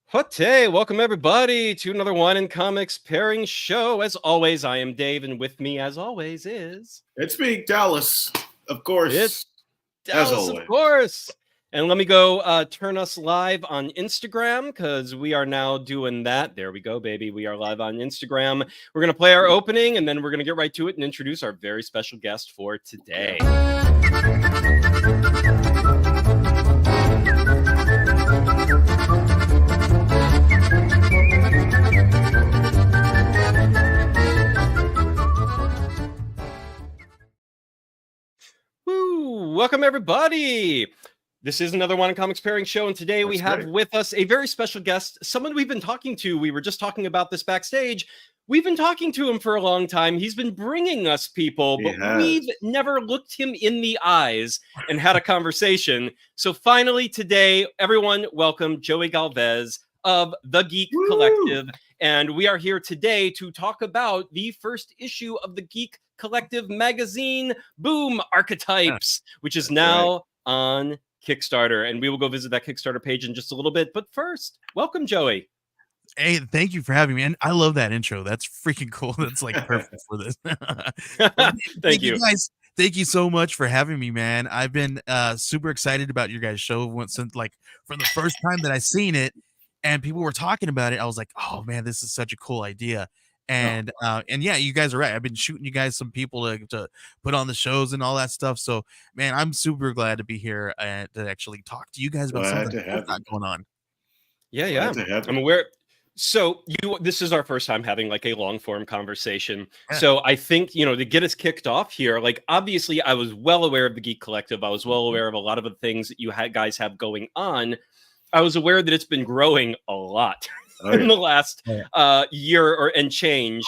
Hey, welcome everybody to another Wine and Comics pairing show. As always, I am Dave, and with me, as always, is It's me, Dallas, of course. it's as Dallas, always. of course. And let me go turn us live on Instagram because we are now doing that. There we go, baby. We are live on Instagram. We're gonna play our opening, and then we're gonna get right to it and introduce our very special guest for today. Woo! Welcome everybody. This is another Wine and Comics pairing show, and today we have with us a very special guest, someone we've been talking to. We were just talking about this backstage. We've been talking to him for a long time. He's been bringing us people, but we've never looked him in the eyes and had a conversation. So finally today, everyone, welcome Joey Galvez of the Geek Collective. And we are here today to talk about the first issue of the Geek Collective magazine, Boom, Archetypes, which is now on Kickstarter. And we will go visit that Kickstarter page in just a little bit. But first, welcome, Joey. Hey, thank you for having me. And I love that intro. That's freaking cool. That's like perfect for this. Thank you guys. Thank you so much for having me, man. I've been super excited about your guys' show since like from the first time that I seen it and people were talking about it. I was like, oh man, this is such a cool idea. And yeah, you guys are right. I've been shooting you guys some people to put on the shows and all that stuff. So man, I'm super glad to be here and to actually talk to you guys about something that's not going on. Yeah. I'm aware. So this is our first time having like a long form conversation. Yeah. So I think, to get us kicked off here, like obviously I was well aware of the Geek Collective. I was well aware of a lot of the things that you guys have going on. I was aware that it's been growing a lot in the last year and change.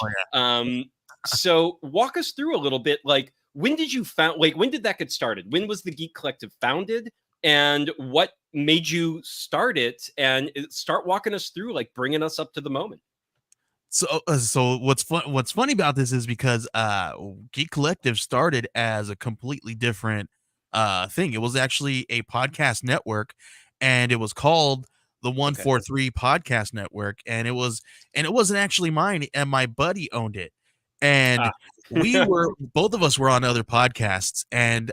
So walk us through a little bit. Like, when did that get started? When was the Geek Collective founded? And what made you start it? And start walking us through, like bringing us up to the moment. So what's funny about this is because Geek Collective started as a completely different thing. It was actually a podcast network, and it was called the 143 Podcast Network, and it wasn't actually mine, and my buddy owned it. And both of us were on other podcasts, and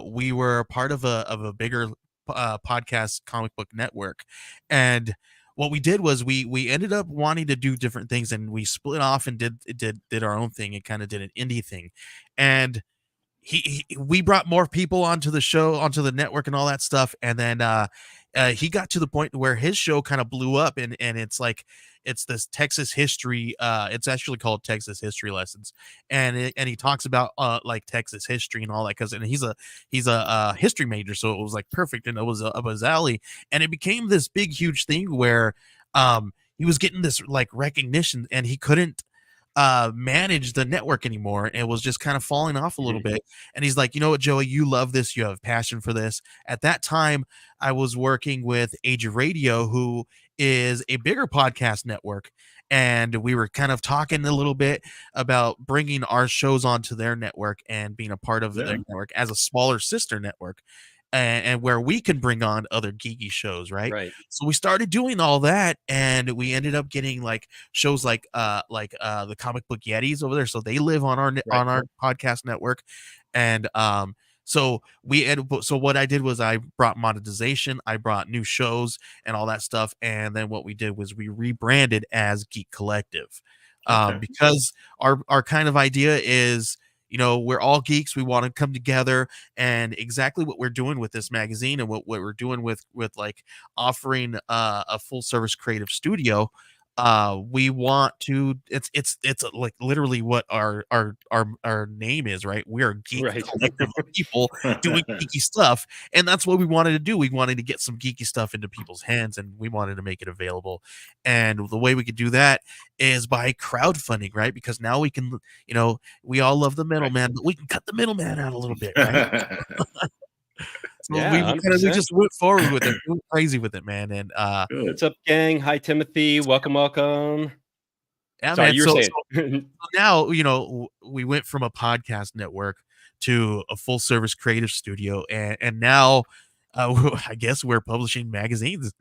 we were part of a bigger podcast comic book network. And what we did was we ended up wanting to do different things, and we split off and did our own thing and kind of did an indie thing. And we brought more people onto the show, onto the network and all that stuff. And then he got to the point where his show kind of blew up, and it's this Texas history. It's actually called Texas History Lessons, and he talks about like Texas history and all that, because he's a history major, so it was like perfect, and it was up his alley. And it became this big huge thing where he was getting this like recognition, and he couldn't manage the network anymore, and it was just kind of falling off a little bit. And he's like, you know what, Joey, you love this, you have passion for this. At that time I was working with Age of Radio, who is a bigger podcast network, and we were kind of talking a little bit about bringing our shows onto their network and being a part of their network as a smaller sister network, and where we can bring on other geeky shows, right? So we started doing all that, and we ended up getting like shows like the Comic Book Yetis over there, so they live on our our podcast network. And so what I did was I brought monetization, I brought new shows and all that stuff, and then what we did was we rebranded as Geek Collective, because our kind of idea is, we're all geeks. We want to come together, and exactly what we're doing with this magazine and what we're doing with like offering a full service creative studio. We want to, it's like literally what our name is, right? We're a geek collective of people doing geeky stuff, and that's what we wanted to do. We wanted to get some geeky stuff into people's hands, and we wanted to make it available. And the way we could do that is by crowdfunding, right? Because now we can, we all love the middleman, but we can cut the middleman out a little bit, right? So we just went forward with it. We went crazy with it, man. And what's up, gang? Hi, Timothy. Welcome. Yeah, sorry, man. You were saying. So now, we went from a podcast network to a full service creative studio, and now I guess we're publishing magazines.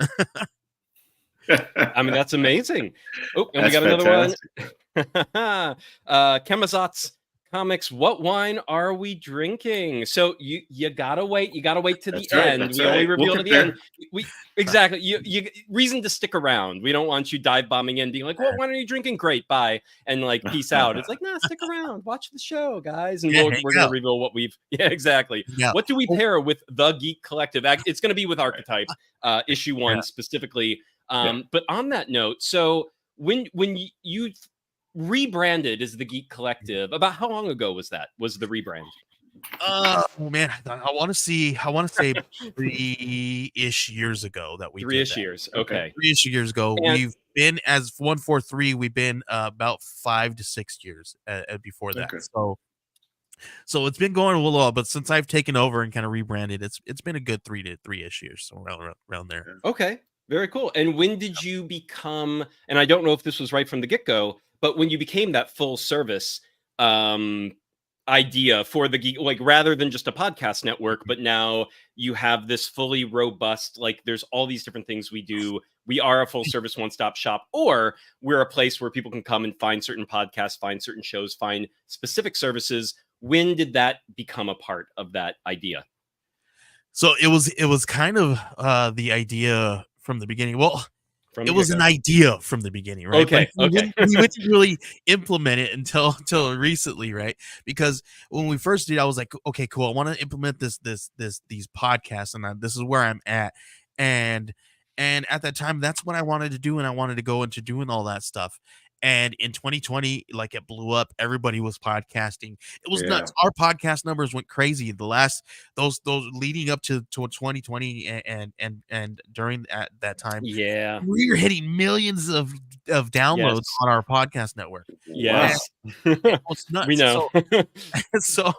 I mean, that's amazing. Oh, and That's we got another fantastic. one. Camazotz Comics. What wine are we drinking? So you gotta wait. You gotta wait to the That's right. end. That's We only right. We'll reveal to the compare. end. We exactly. You reason to stick around. We don't want you dive bombing in, being like, "What wine are you drinking?" Great, bye, and like peace out. It's like, nah, stick around, watch the show, guys, and Yeah, we're gonna reveal what we've. Yeah, exactly. yeah. What do we pair with the Geek Collective? It's gonna be with Archetypes, issue 1 Yeah. specifically. But on that note, so when you rebranded as the Geek Collective, about how long ago was that? Was the rebrand? Oh man, I want to say 3-ish years ago that we did 3-ish that. years. Okay. 3-ish years ago. And- We've been as 143. We've been about 5 to 6 years before that. Okay. So it's been going a little while, but since I've taken over and kind of rebranded, it's been a good 3-ish years, so around there. Okay. Very cool. And when did you become, and I don't know if this was right from the get-go, but when you became that full service idea for the Geek, like rather than just a podcast network, but now you have this fully robust, like there's all these different things we do. We are a full service one-stop shop, or we're a place where people can come and find certain podcasts, find certain shows, find specific services. When did that become a part of that idea? So it was kind of the idea from the beginning. Well, From it was an idea from the beginning, right? Okay, But okay. we didn't really implement it until recently, right? Because when we first did, I was like, okay, cool. I want to implement these podcasts, and this is where I'm at. And at that time, that's what I wanted to do, and I wanted to go into doing all that stuff. And in 2020, like it blew up. Everybody was podcasting. It was nuts. Our podcast numbers went crazy. The last those leading up to 2020 and during that time, Yeah. we were hitting millions of downloads on our podcast network. Yes. It was nuts. We know. So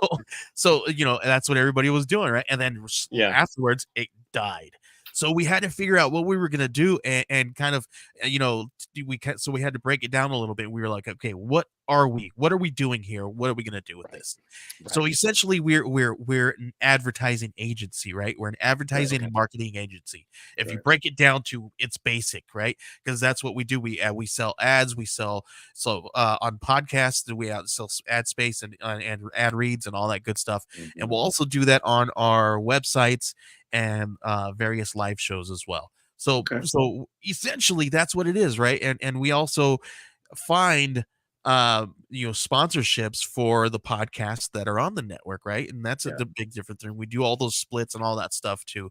that's what everybody was doing, right? And then afterwards, it died. So we had to figure out what we were going to do and kind of, so we had to break it down a little bit. We were like, okay, what are we doing here? What are we going to do with this? Right. So essentially we're an advertising agency, right? We're an advertising and marketing agency. If you break it down to its basic, right? Because that's what we do. We sell ads, we sell on podcasts, we sell ad space and ad reads and all that good stuff. Mm-hmm. And we'll also do that on our websites and various live shows as well. So essentially that's what it is, right? And we also find sponsorships for the podcasts that are on the network, right? And that's the big difference. And we do all those splits and all that stuff too.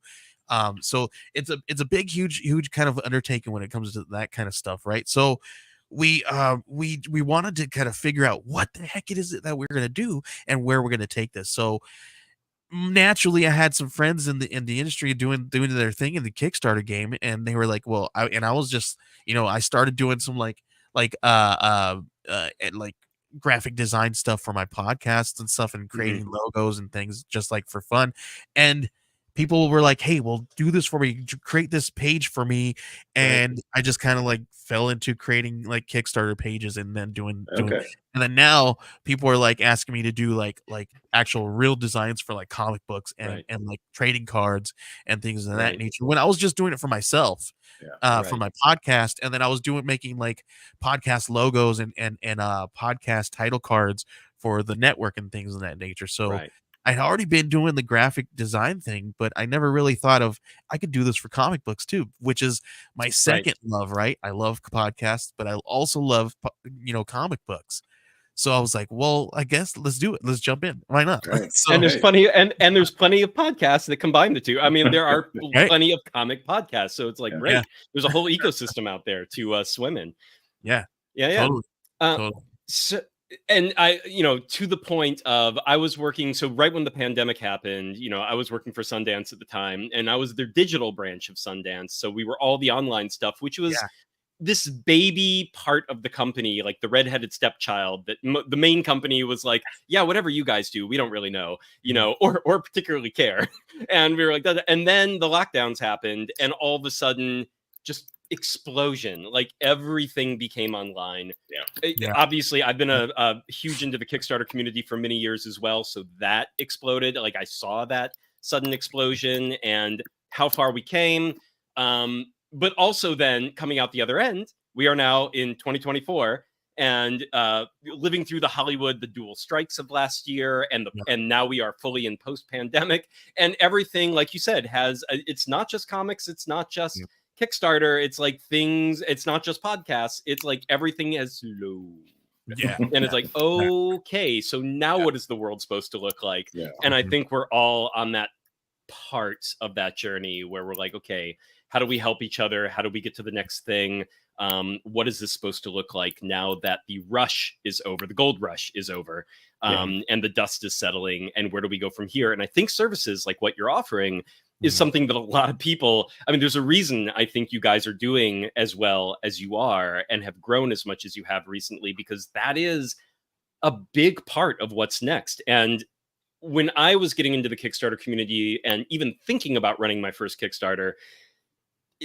So it's a big, huge kind of undertaking when it comes to that kind of stuff, right? So we wanted to kind of figure out what the heck it is that we're going to do and where we're going to take this. So naturally I had some friends in the industry doing their thing in the Kickstarter game, and they were like, well, I was just, I started doing some like graphic design stuff for my podcasts and stuff, and creating logos and things just like for fun. And people were like, hey, well, do this for me, create this page for me. And I just kind of like fell into creating like Kickstarter pages and then doing and then now people are like asking me to do like actual real designs for like comic books and like trading cards and things of that nature, when I was just doing it for myself for my podcast. And then I was making like podcast logos and podcast title cards for the network and things of that nature. So I'd already been doing the graphic design thing, but I never really thought of I could do this for comic books too, which is my second love, right? I love podcasts, but I also love, comic books. So I was like, well, I guess let's do it. Let's jump in. Why not? So, and there's plenty and there's plenty of podcasts that combine the two. I mean, there are plenty of comic podcasts. So it's like, there's a whole ecosystem out there to swim in. Yeah. Totally. So, and I, to the point of, I was working, so right when the pandemic happened, I was working for Sundance at the time, and I was their digital branch of Sundance. So we were all the online stuff, which was this baby part of the company, like the redheaded stepchild that the main company was like, yeah, whatever you guys do, we don't really know, or particularly care. And we were like that. And then the lockdowns happened, and all of a sudden just explosion, like everything became online. Obviously I've been a huge into the Kickstarter community for many years as well, so that exploded. Like I saw that sudden explosion and how far we came. but also then coming out the other end, we are now in 2024 and living through the Hollywood, the dual strikes of last year, and now we are fully in post-pandemic, and everything, like you said, has it's not just comics, it's not just Kickstarter, it's like things, it's not just podcasts, it's like everything has slowed. Yeah. And it's like, okay, so now what is the world supposed to look like? Yeah. And I think we're all on that part of that journey where we're like, okay, how do we help each other? How do we get to the next thing? What is this supposed to look like now that the rush is over, the gold rush is over, and the dust is settling, and where do we go from here? And I think services like what you're offering is something that a lot of people, I mean, there's a reason I think you guys are doing as well as you are and have grown as much as you have recently, because that is a big part of what's next. And when I was getting into the Kickstarter community and even thinking about running my first Kickstarter,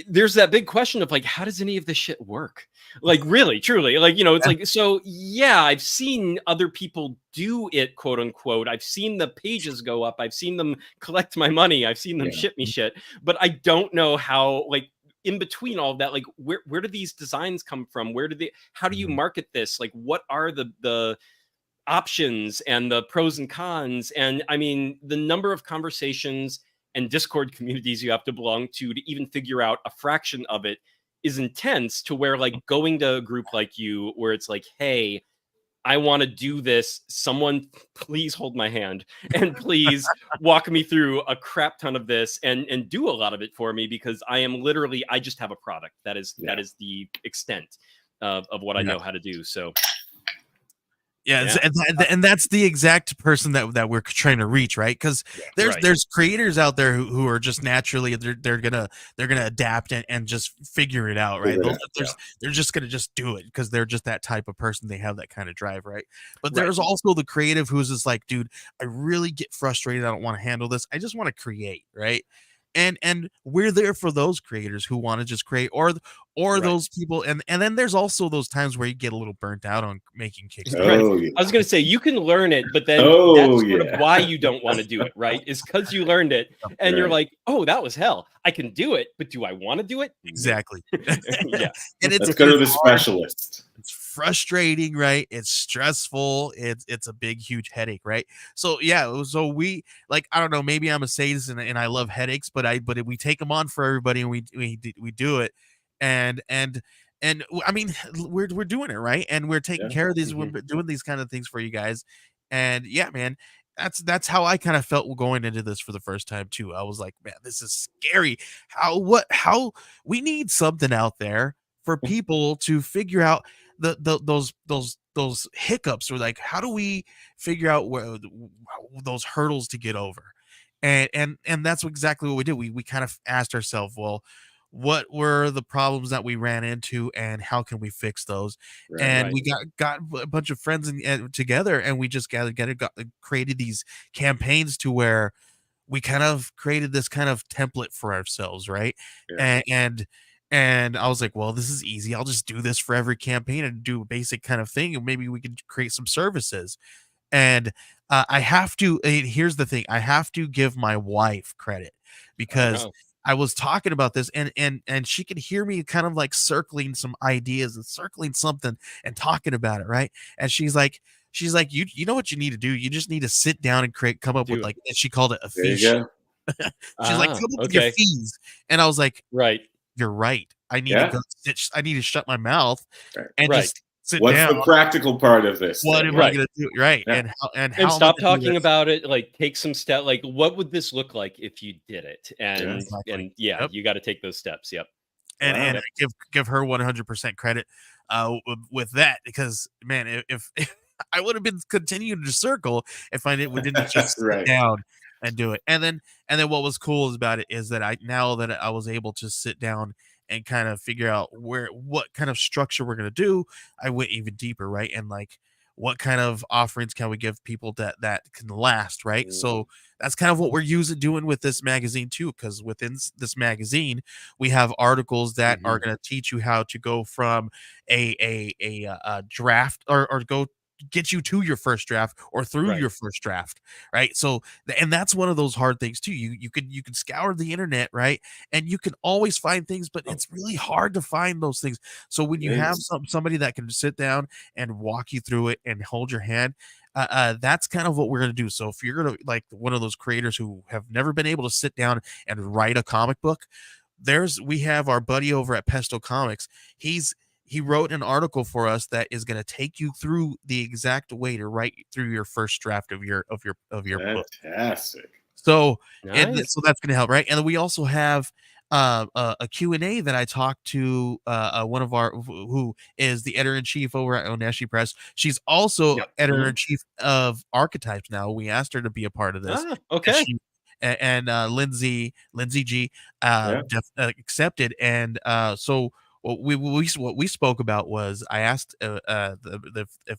there's that big question of like, how does any of this shit work? Like, really, truly, like, you know, it's like, so yeah, I've seen other people do it, quote unquote. I've seen the pages go up. I've seen them collect my money. I've seen them ship me shit, but I don't know how, like, in between all of that, like, where do these designs come from? How do you market this? Like, what are the options and the pros and cons? And I mean, the number of conversations and Discord communities you have to belong to even figure out a fraction of it is intense, to where like going to a group like you where it's like, hey, I want to do this. Someone please hold my hand and please walk me through a crap ton of this and do a lot of it for me, because I am literally, I just have a product. That is the extent of what I know how to do. So and that's the exact person that we're trying to reach, right? Because there's creators out there who are just naturally they're gonna adapt and just figure it out, right? They're just gonna just do it because they're just that type of person. They have that kind of drive, right? But there's also the creative who's just like, dude, I really get frustrated. I don't want to handle this. I just want to create, right? And we're there for those creators who want to just create, or those people, and then there's also those times where you get a little burnt out on making Kickstarter. I was gonna say, you can learn it, but then that's sort of why you don't want to do it, right? Is because you learned it and you're like, oh, that was hell. I can do it, but do I want to do it? Exactly. And let's go to the specialist. It's frustrating, right? It's stressful. It's a big, huge headache, right? So so we, like, I don't know, maybe I'm a sadist and I love headaches, but we take them on for everybody, and we do it, and I mean, we're doing it, right? And we're taking care of these, we're doing these kind of things for you guys, and man, that's how I kind of felt going into this for the first time too. I was like, man, this is scary. How we need something out there for people to figure out those hiccups, or like, how do we figure out where those hurdles to get over? And that's exactly what we did. We kind of asked ourselves, well, what were the problems that we ran into, and how can we fix those? We got a bunch of friends together, and we just created these campaigns to where we kind of created this kind of template for ourselves, right? And I was like, well, this is easy. I'll just do this for every campaign and do a basic kind of thing, and maybe we could create some services. And I have to, here's the thing, I have to give my wife credit, because I was talking about this, and she could hear me kind of like circling some ideas and circling something and talking about it, right? And she's like, you know what you need to do? You just need to sit down and come up with, like, and she called it a fee sheet. She's like, come up with your fees. And I was like, you're right. I need to go I need to shut my mouth and just sit What's down. The practical part of this? What am I going to do? Right. Yeah. And stop talking about it. Like, take some steps. Like, what would this look like if you did it? And you got to take those steps. Yep. And I give her 100% credit with that, because man, if I would have been continuing to circle if we didn't just sit down and do it. And then what was cool about it is that now that I was able to sit down and kind of figure out what kind of structure we're going to do, I went even deeper, right? And like, what kind of offerings can we give people that can last, right? So that's kind of what we're doing with this magazine too, because within this magazine we have articles that are going to teach you how to go from a draft or go get you to your first draft or through your first draft, right? So, and that's one of those hard things too. You could scour the internet, right, and you can always find things, but it's really hard to find those things. So when you have somebody that can sit down and walk you through it and hold your hand, that's kind of what we're going to do. So if you're going to, like, one of those creators who have never been able to sit down and write a comic book, we have our buddy over at Pesto Comics. He wrote an article for us that is going to take you through the exact way to write through your first draft of your book. Fantastic. So, Nice. so that's going to help, right? And then we also have a Q&A that I talked to one of our, who is the editor-in-chief over at Oneshi Press. She's also editor-in-chief of Archetypes now. We asked her to be a part of this. Okay. And Lindsay G accepted. And so what we spoke about was, I asked if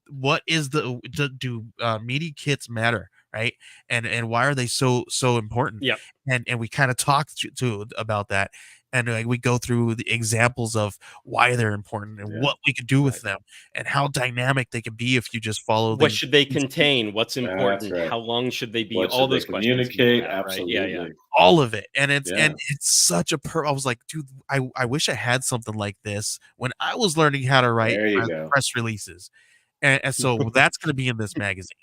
what is do media kits matter, right? And why are they so important? Yeah. And we kind of talked to about that. And we go through the examples of why they're important and what we could do with them and how dynamic they could be if you just follow. What should they contain? What's important? How long should they be? All those questions. Communicate, absolutely. Right? Yeah. All of it. And it's such a I was like, dude, I wish I had something like this when I was learning how to write press releases. And so that's going to be in this magazine.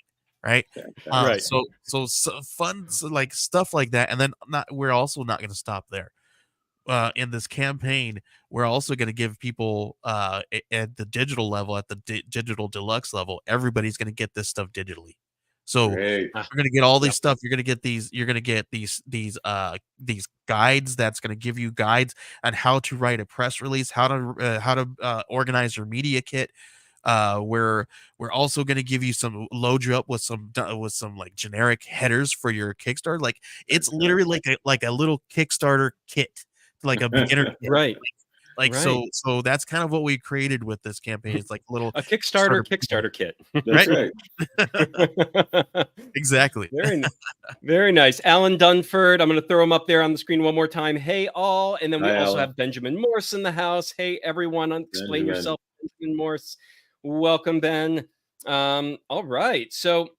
Right. So fun, like stuff like that. And then we're also not going to stop there. In this campaign, we're also going to give people at the digital level, at the digital deluxe level, everybody's going to get this stuff digitally. So you're going to get all these stuff. You're going to get these guides. That's going to give you guides on how to write a press release, how to organize your media kit. We're also going to give you load you up with some like generic headers for your Kickstarter. Like, it's literally like a little Kickstarter kit, like a beginner kit. Right. Like, so that's kind of what we created with this campaign. It's like a Kickstarter kit. Right. Exactly. Very nice. Alan Dunford. I'm going to throw him up there on the screen one more time. Hey, all. And then we also have Benjamin Morse in the house. Hey, everyone. Explain yourself, Benjamin Morse. Welcome, Ben. All right. So,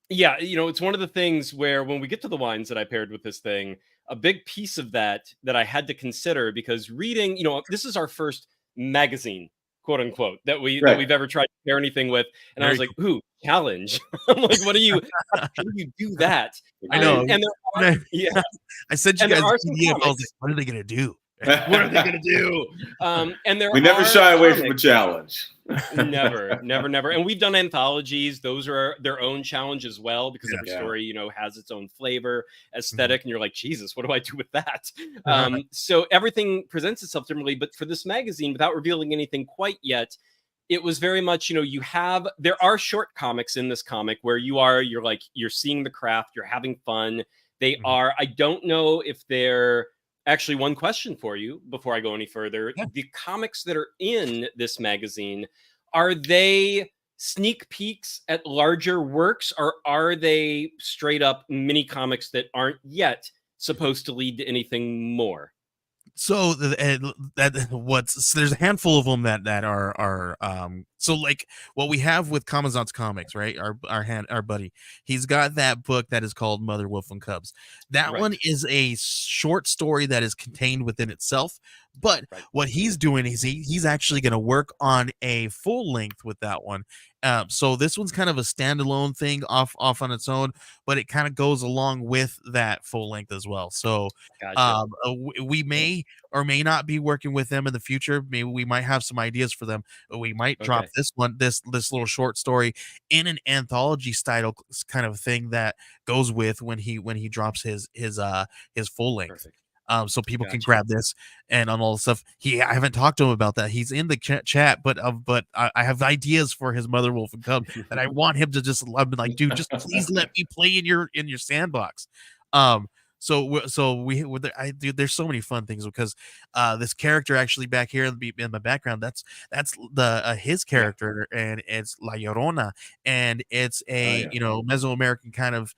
yeah, it's one of the things where when we get to the wines that I paired with this thing, a big piece of that I had to consider, because reading, this is our first magazine, quote unquote, that we've ever tried to pair anything with. And I was like, ooh, challenge. I'm like, how do you do that? I know. And I said you guys, I was like, what are they going to do? What are they going to do? And we never shy away from a challenge. Never. And we've done anthologies. Those are their own challenge as well, because every story, has its own flavor, aesthetic, and you're like, Jesus, what do I do with that? So everything presents itself differently. But for this magazine, without revealing anything quite yet, it was very much, there are short comics in this comic where you're seeing the craft, you're having fun. They are, I don't know if they're, actually, one question for you before I go any further. Yeah. The comics that are in this magazine, are they sneak peeks at larger works, or are they straight up mini comics that aren't yet supposed to lead to anything more? So there's a handful of them that are so like what we have with Camazotz Comics, right? Our buddy, he's got that book that is called Mother Wolf and Cubs. That one is a short story that is contained within itself. But what he's doing is he's actually going to work on a full length with that one. So this one's kind of a standalone thing off on its own, but it kind of goes along with that full length as well. So we may or may not be working with them in the future. Maybe we might have some ideas for them. We might drop this little short story in an anthology style kind of thing that goes with when he drops his full length. Perfect. So people can grab this and on all the stuff. I haven't talked to him about that. He's in the chat, but I have ideas for his Mother Wolf and Cub that I want him to just. I've been like, dude, just please let me play in your sandbox. So there's so many fun things, because this character actually back here in the background, that's his character, and it's La Llorona, and it's a Mesoamerican kind of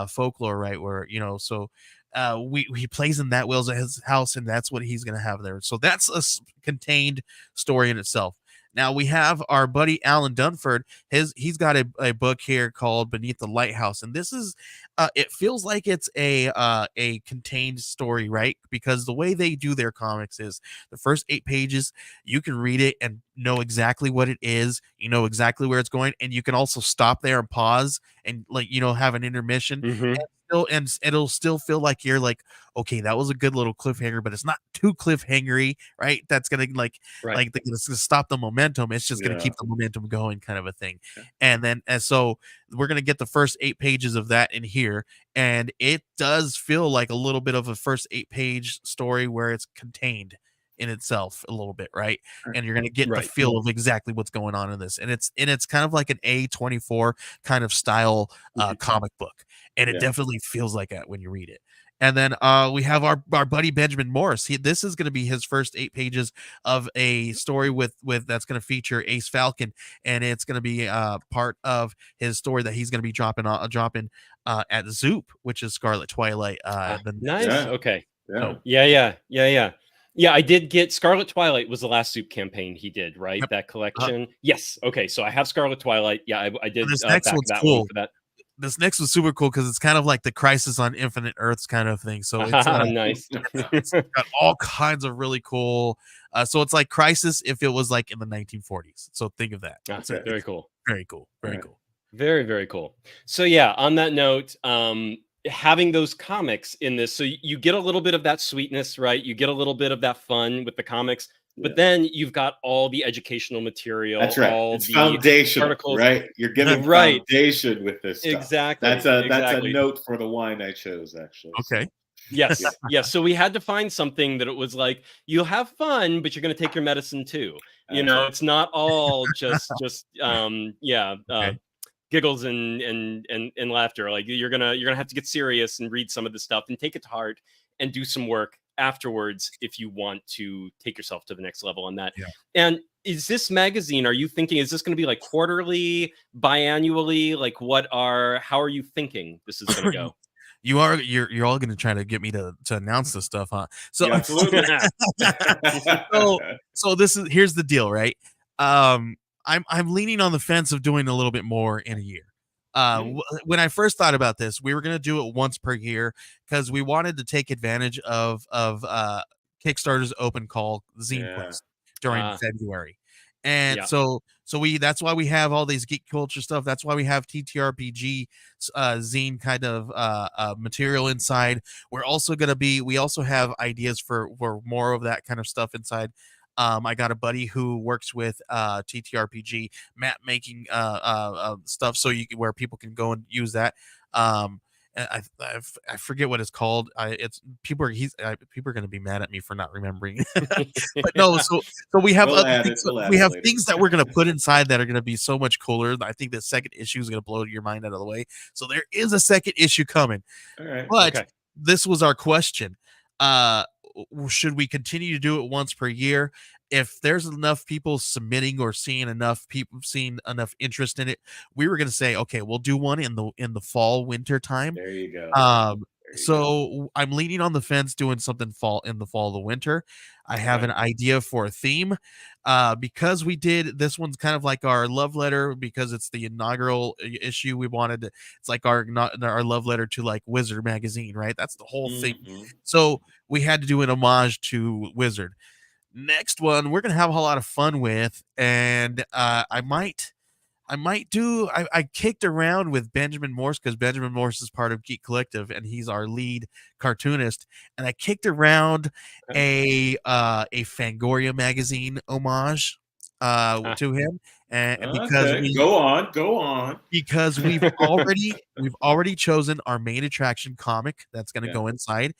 folklore, right? Where so. He plays in that Will's at his house, and that's what he's going to have there. So that's a contained story in itself. Now we have our buddy Alan Dunford. He's got a book here called Beneath the Lighthouse, and this is it feels like it's a contained story, right? Because the way they do their comics is the first 8 pages, you can read it and know exactly what it is, you know exactly where it's going, and you can also stop there and pause and have an intermission. And it'll still feel like you're like, okay, that was a good little cliffhanger, but it's not too cliffhangery, right? That's gonna stop the momentum. It's just gonna keep the momentum going, kind of a thing. And so we're gonna get the first 8 pages of that in here, and it does feel like a little bit of a first 8-page story where it's contained in itself a little bit, right? And you're gonna get the feel of exactly what's going on in this, and it's kind of like an A24 kind of style comic book, and it definitely feels like that when you read it. And then we have our buddy Benjamin Morris. This is going to be his first 8 pages of a story with that's going to feature Ace Falcon, and it's going to be part of his story that he's going to be dropping at Zoop, which is Scarlet Twilight. Nice. Yeah. Okay. Yeah. Yeah, I did get Scarlet Twilight was the last Zoop campaign he did, right? Yep. That collection. Yes. Okay. So I have Scarlet Twilight. Yeah, I did. This next one's that cool. one for that. This next was super cool because it's kind of like the Crisis on Infinite Earths kind of thing. So it's nice. It's got all kinds of really cool. So it's like Crisis if it was like in the 1940s. So think of that. Okay, very cool. Very cool. Very cool. Very, very cool. So yeah, on that note, having those comics in this, so you get a little bit of that sweetness, right? You get a little bit of that fun with the comics, but then you've got all the educational material. That's right. All it's the foundation, articles. right? You're giving foundation with this stuff. Exactly. That's a note for the wine I chose, actually. Okay. Yes. Yes. So we had to find something that it was like, you'll have fun, but you're going to take your medicine too. It's not all just giggles and laughter. Like you're gonna have to get serious and read some of the stuff and take it to heart and do some work afterwards if you want to take yourself to the next level on that. And is this magazine, are you thinking, is this going to be like quarterly, biannually? Like how are you thinking this is going to go? You're all going to try to get me to announce this stuff, huh? So absolutely. so here's the deal, right? I'm leaning on the fence of doing a little bit more in a year. When I first thought about this, we were going to do it once per year because we wanted to take advantage of Kickstarter's open call Zine Quest during February. And so that's why we have all these geek culture stuff. That's why we have TTRPG zine kind of material inside. We also have ideas for more of that kind of stuff inside. I got a buddy who works with TTRPG map making stuff, where people can go and use that. I forget what it's called. People are going to be mad at me for not remembering. But no, so we have things that we're going to put inside that are going to be so much cooler. I think the second issue is going to blow your mind out of the way. So there is a second issue coming. All right. But this was our question. Should we continue to do it once per year? If there's enough people submitting or seeing enough interest in it, we were going to say, okay, we'll do one in the fall winter time. There you go. So I'm leaning on the fence doing something in the fall, the winter. I have an idea for a theme because we did this one's kind of like our love letter because it's the inaugural issue. It's like our love letter to like Wizard magazine, right? That's the whole thing. So we had to do an homage to Wizard. Next one we're gonna have a lot of fun with, and I kicked around with Benjamin Morse because Benjamin Morse is part of Geek Collective and he's our lead cartoonist, and I kicked around a Fangoria magazine homage to him, and because go on because we've already chosen our main attraction comic that's going to go inside.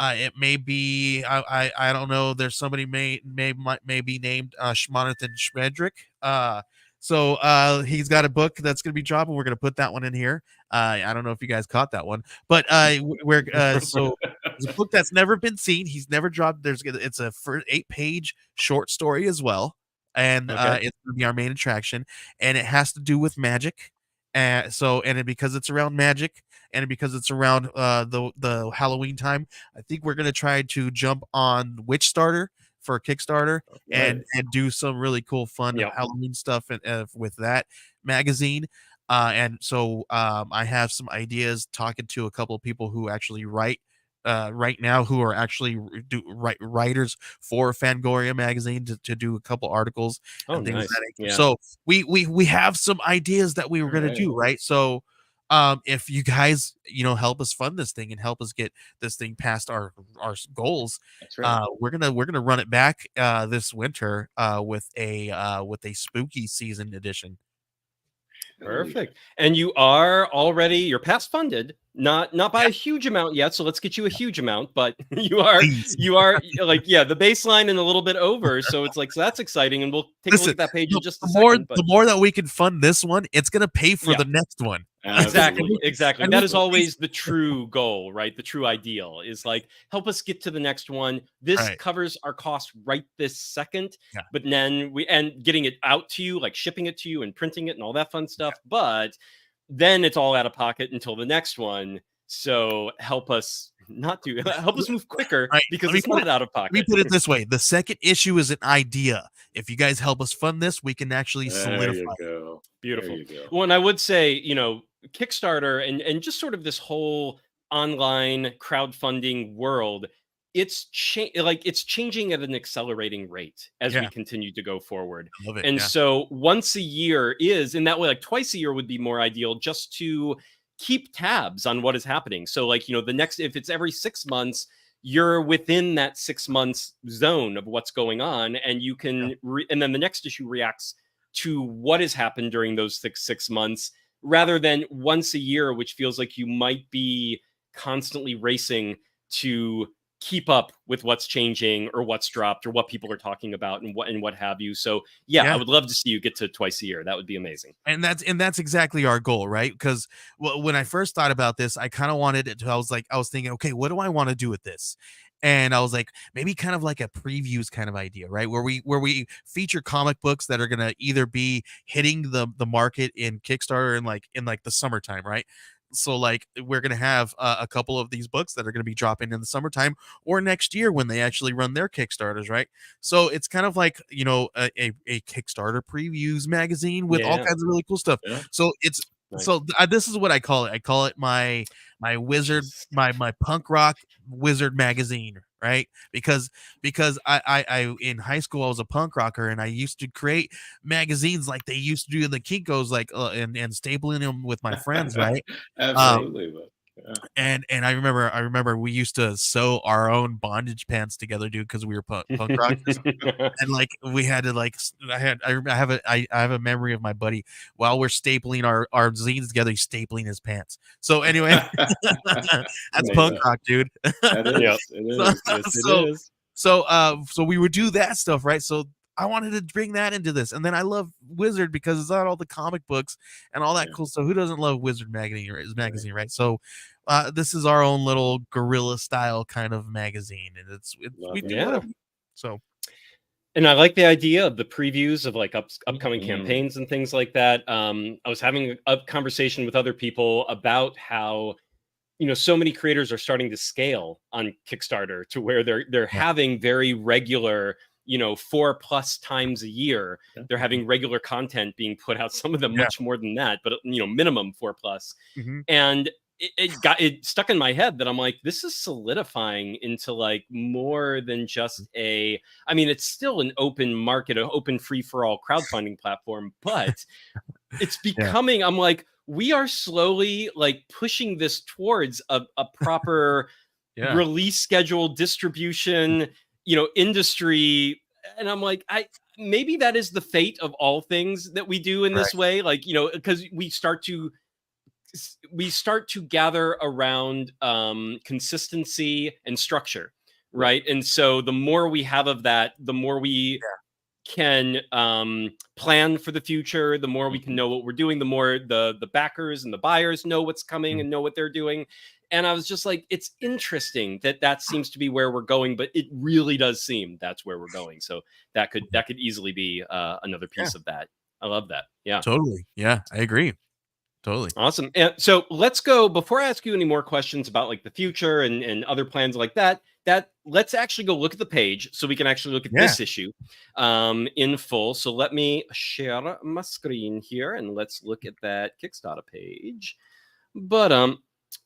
It may be I don't know. There's somebody may be named Schmonathan Schmedrick. So he's got a book that's going to be dropping. We're going to put that one in here. I don't know if you guys caught that one, but so it's a book that's never been seen. He's never dropped. It's a 8-page short story as well, and it's going to be our main attraction, and it has to do with magic. Because it's around magic and because it's around the Halloween time, I think we're gonna try to jump on Witch Starter for Kickstarter and Nice. do some really cool fun Halloween stuff with that magazine. And so I have some ideas, talking to a couple of people who actually write right now, who are actually writers for Fangoria magazine to do a couple articles and things of that nature. So we have some ideas that we were going to do, right? So if you guys, help us fund this thing and help us get this thing past our goals, That's right. we're gonna run it back this winter with a spooky season edition. Perfect. And you're past funded, not by a huge amount yet. So let's get you a huge amount, but you are like, the baseline and a little bit over. So it's like, so that's exciting. And we'll take a look at that page in just a second. The more that we can fund this one, it's going to pay for the next one. Exactly. And that is always the true goal, right? The true ideal is like, help us get to the next one. This covers our cost right this second, but then getting it out to you, like shipping it to you and printing it and all that fun stuff. But then it's all out of pocket until the next one. So help us move quicker because it's not out of pocket. Let me put it this way. The second issue is an idea. If you guys help us fund this, we can actually solidify it. Beautiful. Well, and I would say, Kickstarter and just sort of this whole online crowdfunding world, it's changing at an accelerating rate as we continue to go forward. I love it, and so once a year is in that way, like twice a year would be more ideal, just to keep tabs on what is happening. So like, the next, if it's every 6 months, you're within that 6 months zone of what's going on, and you can and then the next issue reacts to what has happened during those six months, rather than once a year, which feels like you might be constantly racing to keep up with what's changing or what's dropped or what people are talking about and what have you. So I would love to see you get to twice a year. That would be amazing. And that's exactly our goal, right? Because when I first thought about this, I kind of wanted it to, I was thinking, okay, what do I want to do with this? And I was like, maybe kind of like a previews kind of idea, right? Where we feature comic books that are gonna either be hitting the market in Kickstarter in the summertime, right? So like we're gonna have a couple of these books that are gonna be dropping in the summertime or next year when they actually run their Kickstarters, right? So it's kind of like a Kickstarter previews magazine with all kinds of really cool stuff. So it's this is what I call it. I call it my wizard, my punk rock wizard magazine, right? Because I in high school I was a punk rocker and I used to create magazines like they used to do in the Kinkos, like and stapling them with my friends, right? Absolutely. And I remember we used to sew our own bondage pants together, dude, because we were punk rockers. And like we had to I have a memory of my buddy while we're stapling our zines together, he's stapling his pants. So anyway, that's punk rock, dude. It is. So we would do that stuff, right? So I wanted to bring that into this. And then I love Wizard because it's not all the comic books and all that cool stuff. Who doesn't love Wizard magazine, right? So this is our own little guerrilla style kind of magazine. And we do whatever. So. And I like the idea of the previews of like upcoming campaigns and things like that. I was having a conversation with other people about how, so many creators are starting to scale on Kickstarter to where they're having very regular 4+ times a year. They're having regular content being put out, some of them much more than that, but minimum 4+. And it stuck in my head that I'm like, this is solidifying into like more than just it's still an open market, an open free-for-all crowdfunding platform, but it's becoming, I'm like, we are slowly like pushing this towards a proper release schedule, distribution, industry. And I'm like, maybe that is the fate of all things that we do in this way. Like, because we start to gather around consistency and structure. Right. And so the more we have of that, the more we can plan for the future, the more we can know what we're doing, the more the backers and the buyers know what's coming and know what they're doing. And I was just like, it's interesting that seems to be where we're going, but it really does seem that's where we're going. So that could easily be another piece of that. I love that. Yeah, totally. Yeah, I agree. Totally. Awesome. And so let's go, before I ask you any more questions about like the future and other plans like that, let's actually go look at the page so we can actually look at this issue in full. So let me share my screen here and let's look at that Kickstarter page. But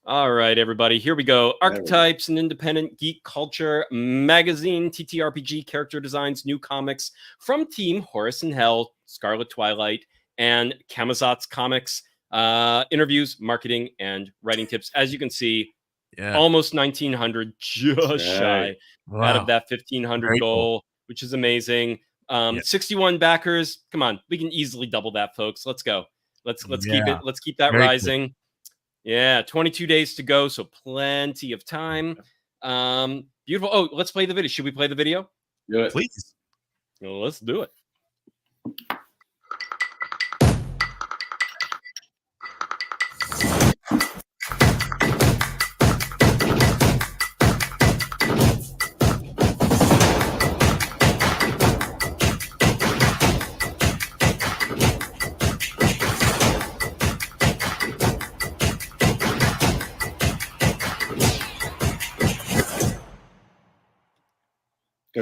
all right, everybody, here we go. Archetypes, an independent geek culture magazine, TTRPG, character designs, new comics from Team Horus In Hell, Scarlet Twilight, and Camazotz Comics. Interviews, marketing, and writing tips. As you can see, almost 1,900, just shy out of that 1,500 goal, which is amazing. 61 backers. Come on, we can easily double that, folks. Let's go. Let's keep it. Let's keep that rising. Cool. Yeah, 22 days to go, so plenty of time. Beautiful. Oh, let's play the video. Should we play the video? Do it. Please. Well, let's do it.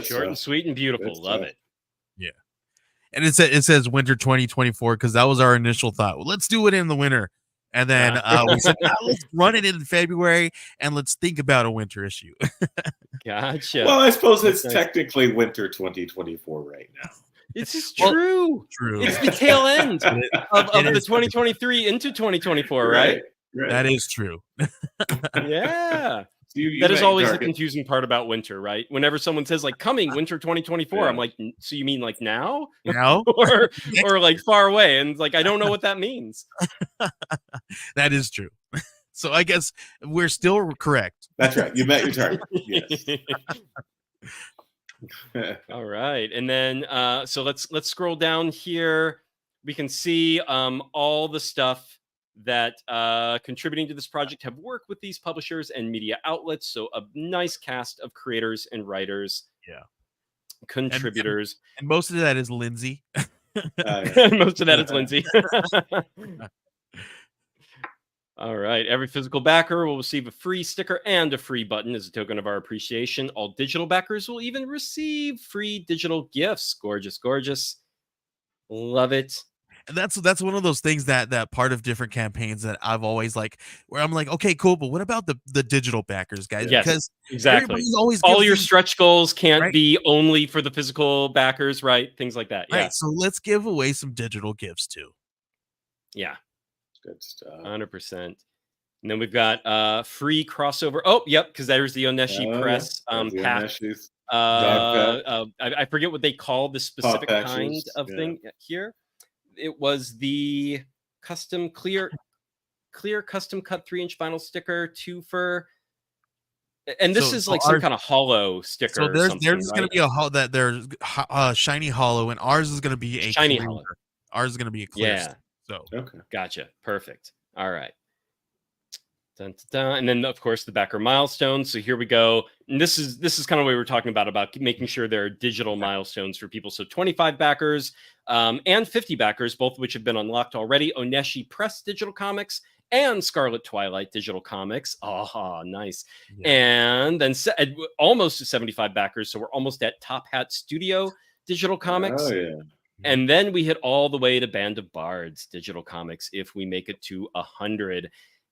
Short and sweet and beautiful. Love it. Yeah. And it says winter 2024 because that was our initial thought. Well, let's do it in the winter. And then we said, let's run it in February and let's think about a winter issue. Gotcha. Well, I suppose it's technically winter 2024 right now. This is true. True. It's the tail end of the 2023 into 2024, right? That is true. Yeah. That is always the confusing part about winter, right? Whenever someone says like coming winter 2024, I'm like, so you mean like now? Now? or like far away? And like, I don't know what that means. That is true. So I guess we're still correct. That's right. You met your target. Yes. All right. And then so let's scroll down here. We can see all the stuff that contributing to this project have worked with these publishers and media outlets. So a nice cast of creators and writers. Yeah. Contributors. And most of that is Lindsay. Most of that is Lindsay. All right. Every physical backer will receive a free sticker and a free button as a token of our appreciation. All digital backers will even receive free digital gifts. Gorgeous, gorgeous. Love it. And that's one of those things that part of different campaigns that I've always like, where I'm like, okay, cool, but what about the digital backers, guys? Yes, because exactly. All your stretch goals can't be only for the physical backers, right? Things like that. Yeah. Right. So let's give away some digital gifts too. Yeah. Good stuff. 100%. And then we've got free crossover. Oh, yep, because there's the Oneshi Press pack. I forget what they call the specific kind of thing here. It was the custom clear custom cut 3-inch vinyl sticker, 2 for, and this is like some kind of hollow sticker. So there's going to be there's shiny hollow, and ours is going to be a shiny hollow. Ours is going to be a clear. Yeah. So gotcha. Perfect. All right. Dun, dun, dun. And then of course the backer milestones. So here we go. And this is kind of what we were talking about making sure there are digital milestones for people. So 25 backers and 50 backers, both of which have been unlocked already. Oneshi Press digital comics and Scarlet Twilight digital comics. Oh, nice. Yeah. And then almost to 75 backers. So we're almost at Top Hat Studio digital comics. Oh, yeah. And then we hit all the way to Band of Bards digital comics if we make it to 100.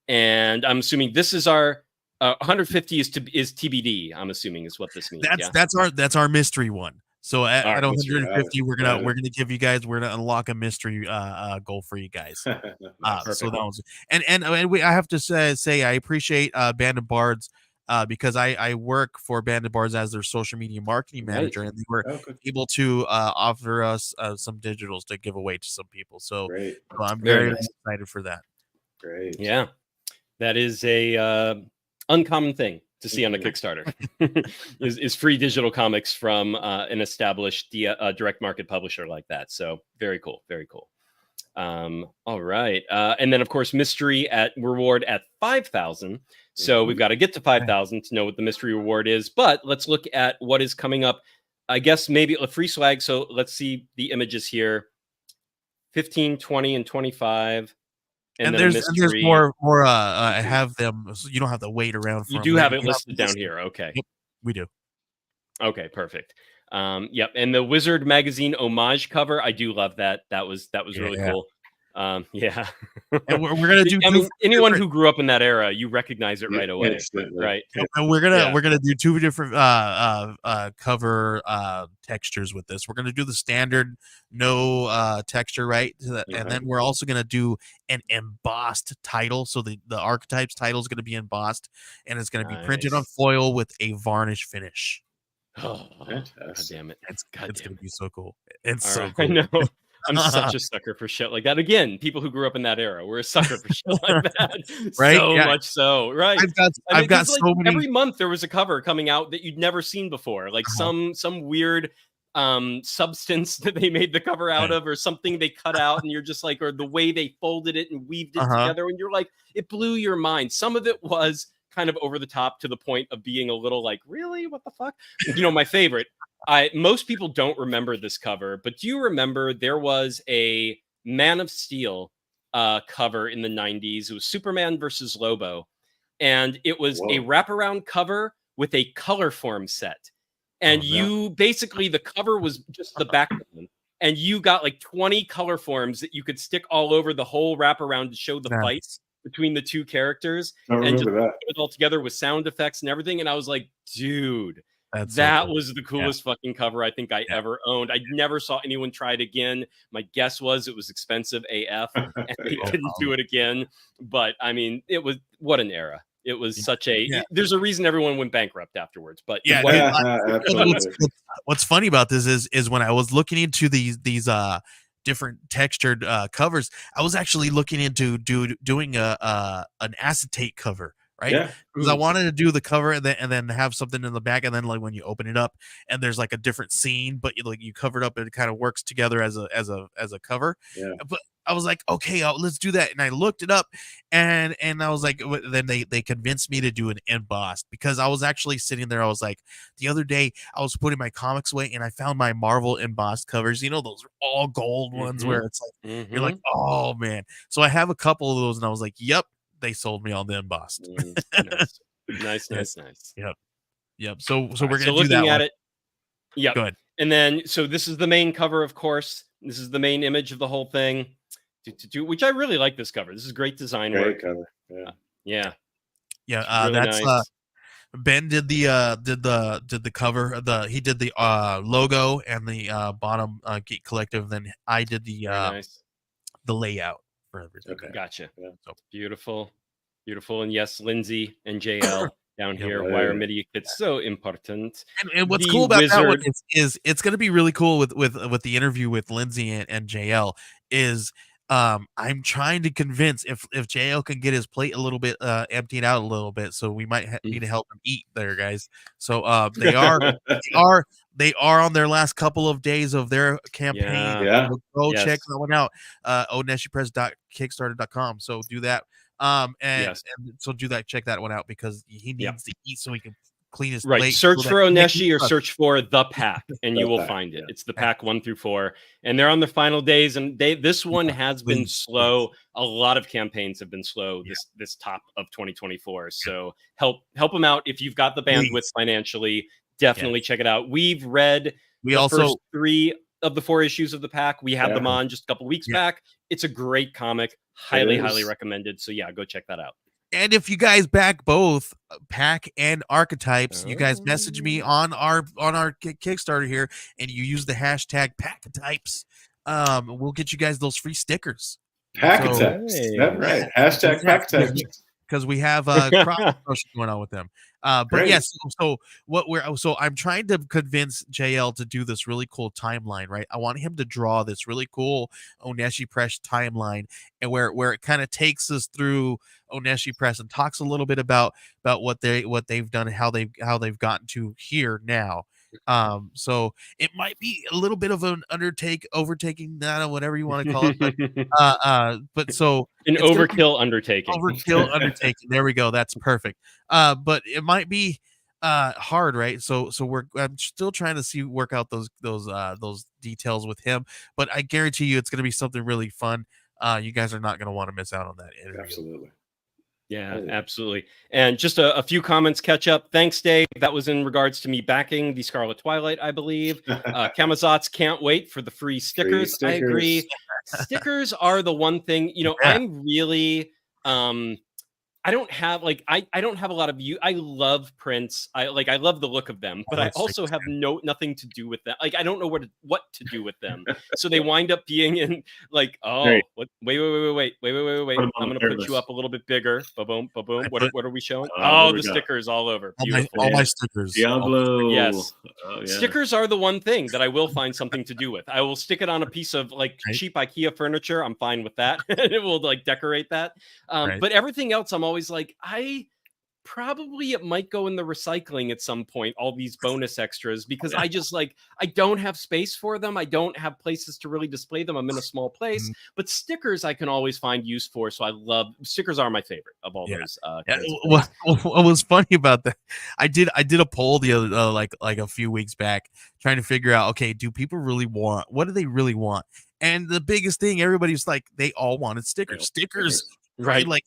And I'm assuming this is our 150 is TBD. I'm assuming is what this means. That's our mystery one. So at 150, we're gonna give you guys, we're gonna unlock a mystery goal for you guys. So that was and I have to say I appreciate Band of Bards because I work for Band of Bards as their social media marketing manager, and they were able to offer us some digitals to give away to some people. So I'm very excited for that. Great. Yeah. That is a uncommon thing to see on a Kickstarter is free digital comics from an established direct market publisher like that. So very cool. Very cool. All right. And then of course, mystery reward at 5,000. So we've got to get to 5,000 to know what the mystery reward is, but let's look at what is coming up. I guess maybe a free swag. So let's see the images here. 15, 20, and 25. And there's more. I have them. So you don't have to wait around. You do have it listed down here. Okay. Yep. We do. Okay, perfect. Yep, and the Wizard magazine homage cover, I do love that. That was really cool. Yeah. And we're gonna do. I mean, anyone who grew up in that era, you recognize it right away, instantly. right? And we're gonna do 2 different cover textures with this. We're gonna do the standard no texture, right? And then we're also gonna do an embossed title. So the Archetypes title is gonna be embossed, and it's gonna be printed on foil with a varnish finish. Oh, God damn it! It's gonna be so cool. It's so cool. I cool. know. I'm such a sucker for shit like that. Again, people who grew up in that era, we're a sucker for shit like that. Right? So much so. Right. I've got so many. Every month there was a cover coming out that you'd never seen before. Like some weird substance that they made the cover out of, or something they cut out, and you're just like, or the way they folded it and weaved it together, and you're like, it blew your mind. Some of it was kind of over the top to the point of being a little like, really? What the fuck? You know, my favorite. Most people don't remember this cover, but do you remember there was a Man of Steel cover in the 90s? It was Superman versus Lobo, and it was a wraparound cover with a color form set. And you basically, the cover was just the background, and you got like 20 color forms that you could stick all over the whole wraparound to show the fights between the two characters, and just put it all together with sound effects and everything. And I was like, dude, that was the coolest fucking cover I think I ever owned. I never saw anyone try it again. My guess was it was expensive AF, and they didn't do it again. But I mean, it was, what an era. It was such a. There's a reason everyone went bankrupt afterwards. But what's funny about this is when I was looking into these different textured covers, I was actually looking into doing an acetate cover, right? Because I wanted to do the cover and then have something in the back, and then like when you open it up and there's like a different scene, but you cover it up and it kind of works together as a cover. But I was like, okay, let's do that. And I looked it up, and I was like, then they convinced me to do an embossed, because I was actually sitting there. I was like, the other day I was putting my comics away and I found my Marvel embossed covers. You know, those all gold ones where it's like, you're like, oh man. So I have a couple of those, and I was like, yep, they sold me on the embossed. Nice. Yep. So we're gonna do looking that at one. it. Yep. Good. And then, so this is the main cover, of course. This is the main image of the whole thing. Which I really like this cover. This is great design work. Cover. Yeah. Really that's nice. Ben did the cover. He did the logo and the bottom Geek Collective. Then I did the layout for everything. Okay. Gotcha. So beautiful. And yes, Lindsay and JL down here. Why are media kits so important? And what's cool about that one is it's going to be really cool with the interview with Lindsay and JL is. I'm trying to convince if JL can get his plate a little bit emptied out a little bit, so we might need to help him eat there, guys. So they are on their last couple of days of their campaign. Go check that one out. oneshipress.kickstarter.com. So do that. And so do that. Check that one out, because he needs to eat so he can clean his plate. Search for Oneshi or search for the pack, and you will find it. It's the pack 1 through 4, and they're on the final days. And this one has been slow. A lot of campaigns have been slow this top of 2024. So help them out if you've got the bandwidth financially. Definitely check it out. We've read first 3 of the 4 issues of the pack. We had them on just a couple weeks back. It's a great comic. Highly recommended. So go check that out. And if you guys back both Pack and Archetypes, you guys message me on our Kickstarter here, and you use the hashtag Packatypes. We'll get you guys those free stickers. Packatypes. That's right. Hashtag Packatypes. Because we have cross promotion going on with them. But yes, so I'm trying to convince JL to do this really cool timeline, right? I want him to draw this really cool Oneshi Press timeline, and where it kind of takes us through Oneshi Press and talks a little bit about what they've done and how they've gotten to here now. So it might be a little bit of an overtaking, whatever you want to call it, but so an overkill undertaking. There we go. That's perfect. But it might be hard, right? So I'm still trying to work out those details with him, but I guarantee you it's going to be something really fun. You guys are not going to want to miss out on that interview. Absolutely. Yeah, absolutely. And just a few comments catch up. Thanks, Dave. That was in regards to me backing the Scarlet Twilight, I believe. Camazotz can't wait for the free stickers. I agree. Stickers are the one thing, I'm really I don't have I don't have a lot of I love prints. I love the look of them, but I also have nothing to do with that. Like I don't know what to do with them. So they wind up being in wait. I'm gonna put you up a little bit bigger. Ba-boom, ba-boom. What are we showing? The stickers all over. All my stickers. Diablo. Yes. Stickers are the one thing that I will find something to do with. I will stick it on a piece of cheap IKEA furniture. I'm fine with that. It will decorate that. But everything else I'm always like, it might go in the recycling at some point, all these bonus extras, because I just I don't have space for them. I don't have places to really display them. I'm in a small place, but stickers I can always find use for. So I love stickers are my favorite of all those. What was funny about that? I did a poll the other like a few weeks back trying to figure out, okay, do people really want, what do they really want? And the biggest thing, everybody's like, they all wanted stickers. Right, like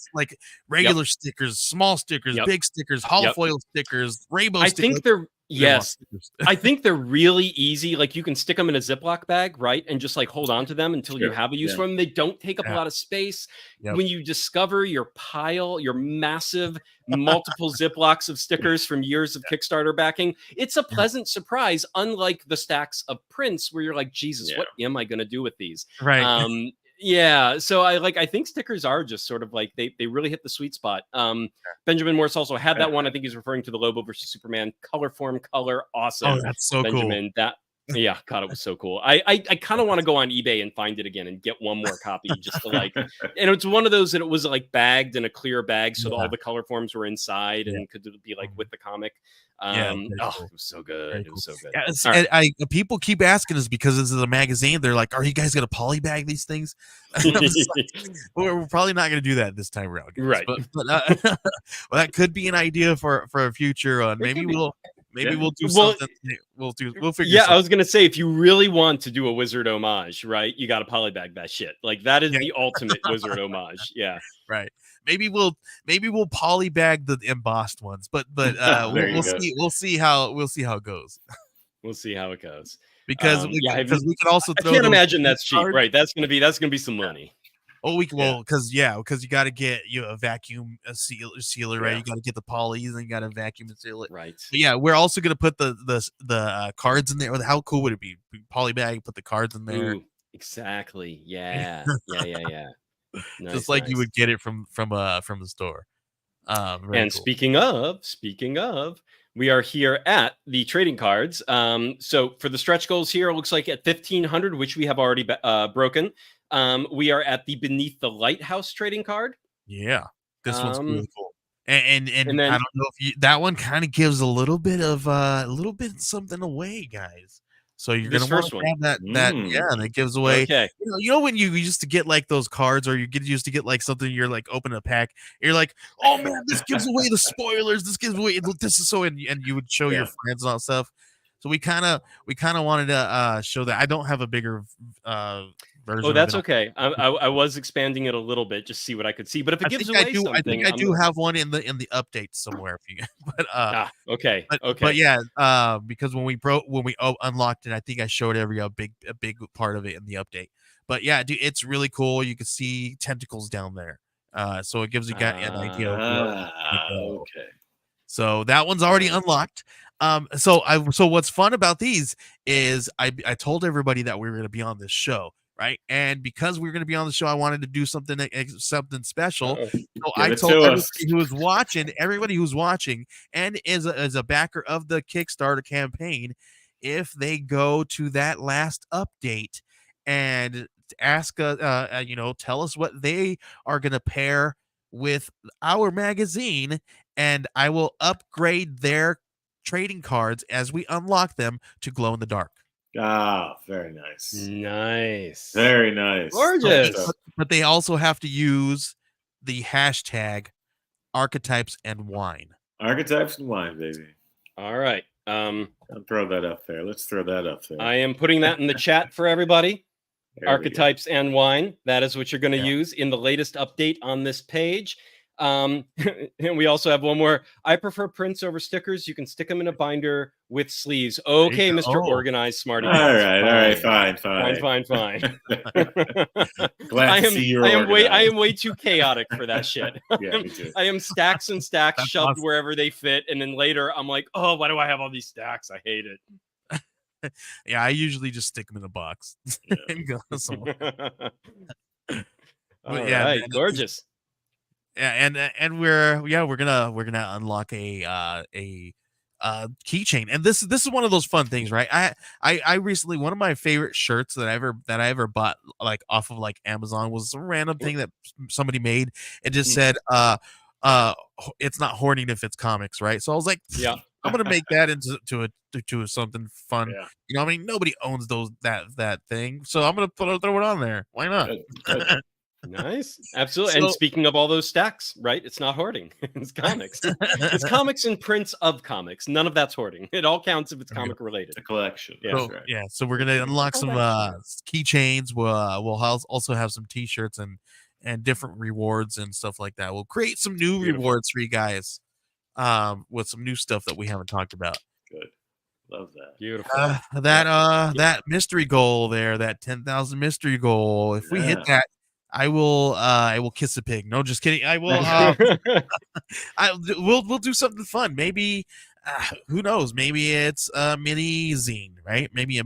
regular stickers, small stickers, big stickers, holofoil stickers, rainbow stickers. I think they're I think they're really easy. Like you can stick them in a Ziploc bag, right, and just hold on to them until you have a use for them. They don't take up a lot of space. When you discover your massive multiple Ziplocs of stickers from years of Kickstarter backing, it's a pleasant surprise. Unlike the stacks of prints where you're like, Jesus, what am I going to do with these? Right. Yeah, so I think stickers are just sort of they really hit the sweet spot. Benjamin Morse also had that one. I think he's referring to the Lobo versus Superman color form color. Awesome. Oh, that's so Benjamin, cool. God, it was so cool. I kind of want to go on eBay and find it again and get one more copy just to and it's one of those that it was bagged in a clear bag so that all the color forms were inside and could be with the comic. It was so good. It was so good. Yeah, and people keep asking us because this is a magazine. They're like, "Are you guys going to polybag these things?" We're probably not going to do that this time around, guys. Right? But well, that could be an idea for a future. Maybe we'll do something. We'll figure. Yeah, I was gonna say if you really want to do a wizard homage, right? You got to polybag that shit. That is the ultimate wizard homage. Yeah, right. Maybe we'll polybag the embossed ones, but we'll see how it goes. We'll see how it goes because we could also. I can't imagine that's cheap, right? That's gonna be some money. Oh, because you got to get a vacuum sealer, right? You got to get the polys and you got to vacuum and seal it, right? But yeah, we're also gonna put the cards in there. How cool would it be? Polybag, put the cards in there. Ooh, exactly. Yeah. Nice, just like you would get it from the store. And cool. speaking of, we are here at the trading cards. So for the stretch goals here, it looks like at 1,500, which we have already broken. We are at the Beneath the Lighthouse trading card. Yeah, this one's really cool. And then, I don't know if that one kind of gives a little bit something away, guys. So you're gonna want to have that that gives away. Okay. You know when you used to get those cards, or you used to get something, you're open a pack, you're like, oh man, this gives away the spoilers. This gives away this is so, and you would show your friends and all that stuff. So we kind of wanted to show that. I don't have a bigger version. Oh, that's okay. I was expanding it a little bit, just see what I could see. But if it gives away something, I think I do have one in the update somewhere. If you, but okay. But yeah, because when we unlocked it, I think I showed a big part of it in the update. But yeah, dude, it's really cool. You can see tentacles down there, so it gives you an idea. Okay. So that one's already unlocked. So what's fun about these is I told everybody that we were going to be on this show. Right, and because we were going to be on the show, I wanted to do something special. So I told everybody who's watching, and is a backer of the Kickstarter campaign, if they go to that last update and ask, tell us what they are going to pair with our magazine, and I will upgrade their trading cards as we unlock them to glow in the dark. Ah, very nice. Nice. Very nice. Gorgeous. But they also have to use the hashtag Archetypes and Wine. Archetypes and Wine, baby. All right. I'll throw that up there. Let's throw that up there. I am putting that in the chat for everybody. Archetypes and Wine. That is what you're going to use in the latest update on this page. And we also have one more. I prefer prints over stickers. You can stick them in a binder with sleeves. Okay, Mr. Organized Smarty. All right, fine. Fine. Glad to see you're I organized. am way too chaotic for that shit. Yeah, me too. I am stacks and stacks That's shoved awesome. wherever they fit, and then later I'm like, oh, why do I have all these stacks? I hate it. Yeah, I usually just stick them in a box and go somewhere. All yeah, right, man, gorgeous. Yeah, and we're gonna unlock a keychain, and this is one of those fun things, right? I recently, one of my favorite shirts that I ever bought like off of like Amazon was some random thing that somebody made. It just said it's not hoarding if it's comics, right? So I was like, yeah, I'm gonna make that into something fun. Yeah. You know, I mean, nobody owns that thing, so I'm gonna throw it on there. Why not? Good. Nice, absolutely. So- And speaking of all those stacks, right? It's not hoarding. It's comics. It's comics and prints of comics. None of that's hoarding. It all counts if it's comic related. A collection. Yeah. That's right. Yeah, so we're gonna unlock some keychains. We'll also have some T-shirts and different rewards and stuff like that. We'll create some new rewards for you guys, with some new stuff that we haven't talked about. Good. Love that. Beautiful. That mystery goal there, that 10,000 mystery goal. If we hit that, I will kiss a pig. No, just kidding. I will. We'll do something fun. Maybe who knows? Maybe it's a mini zine, right? Maybe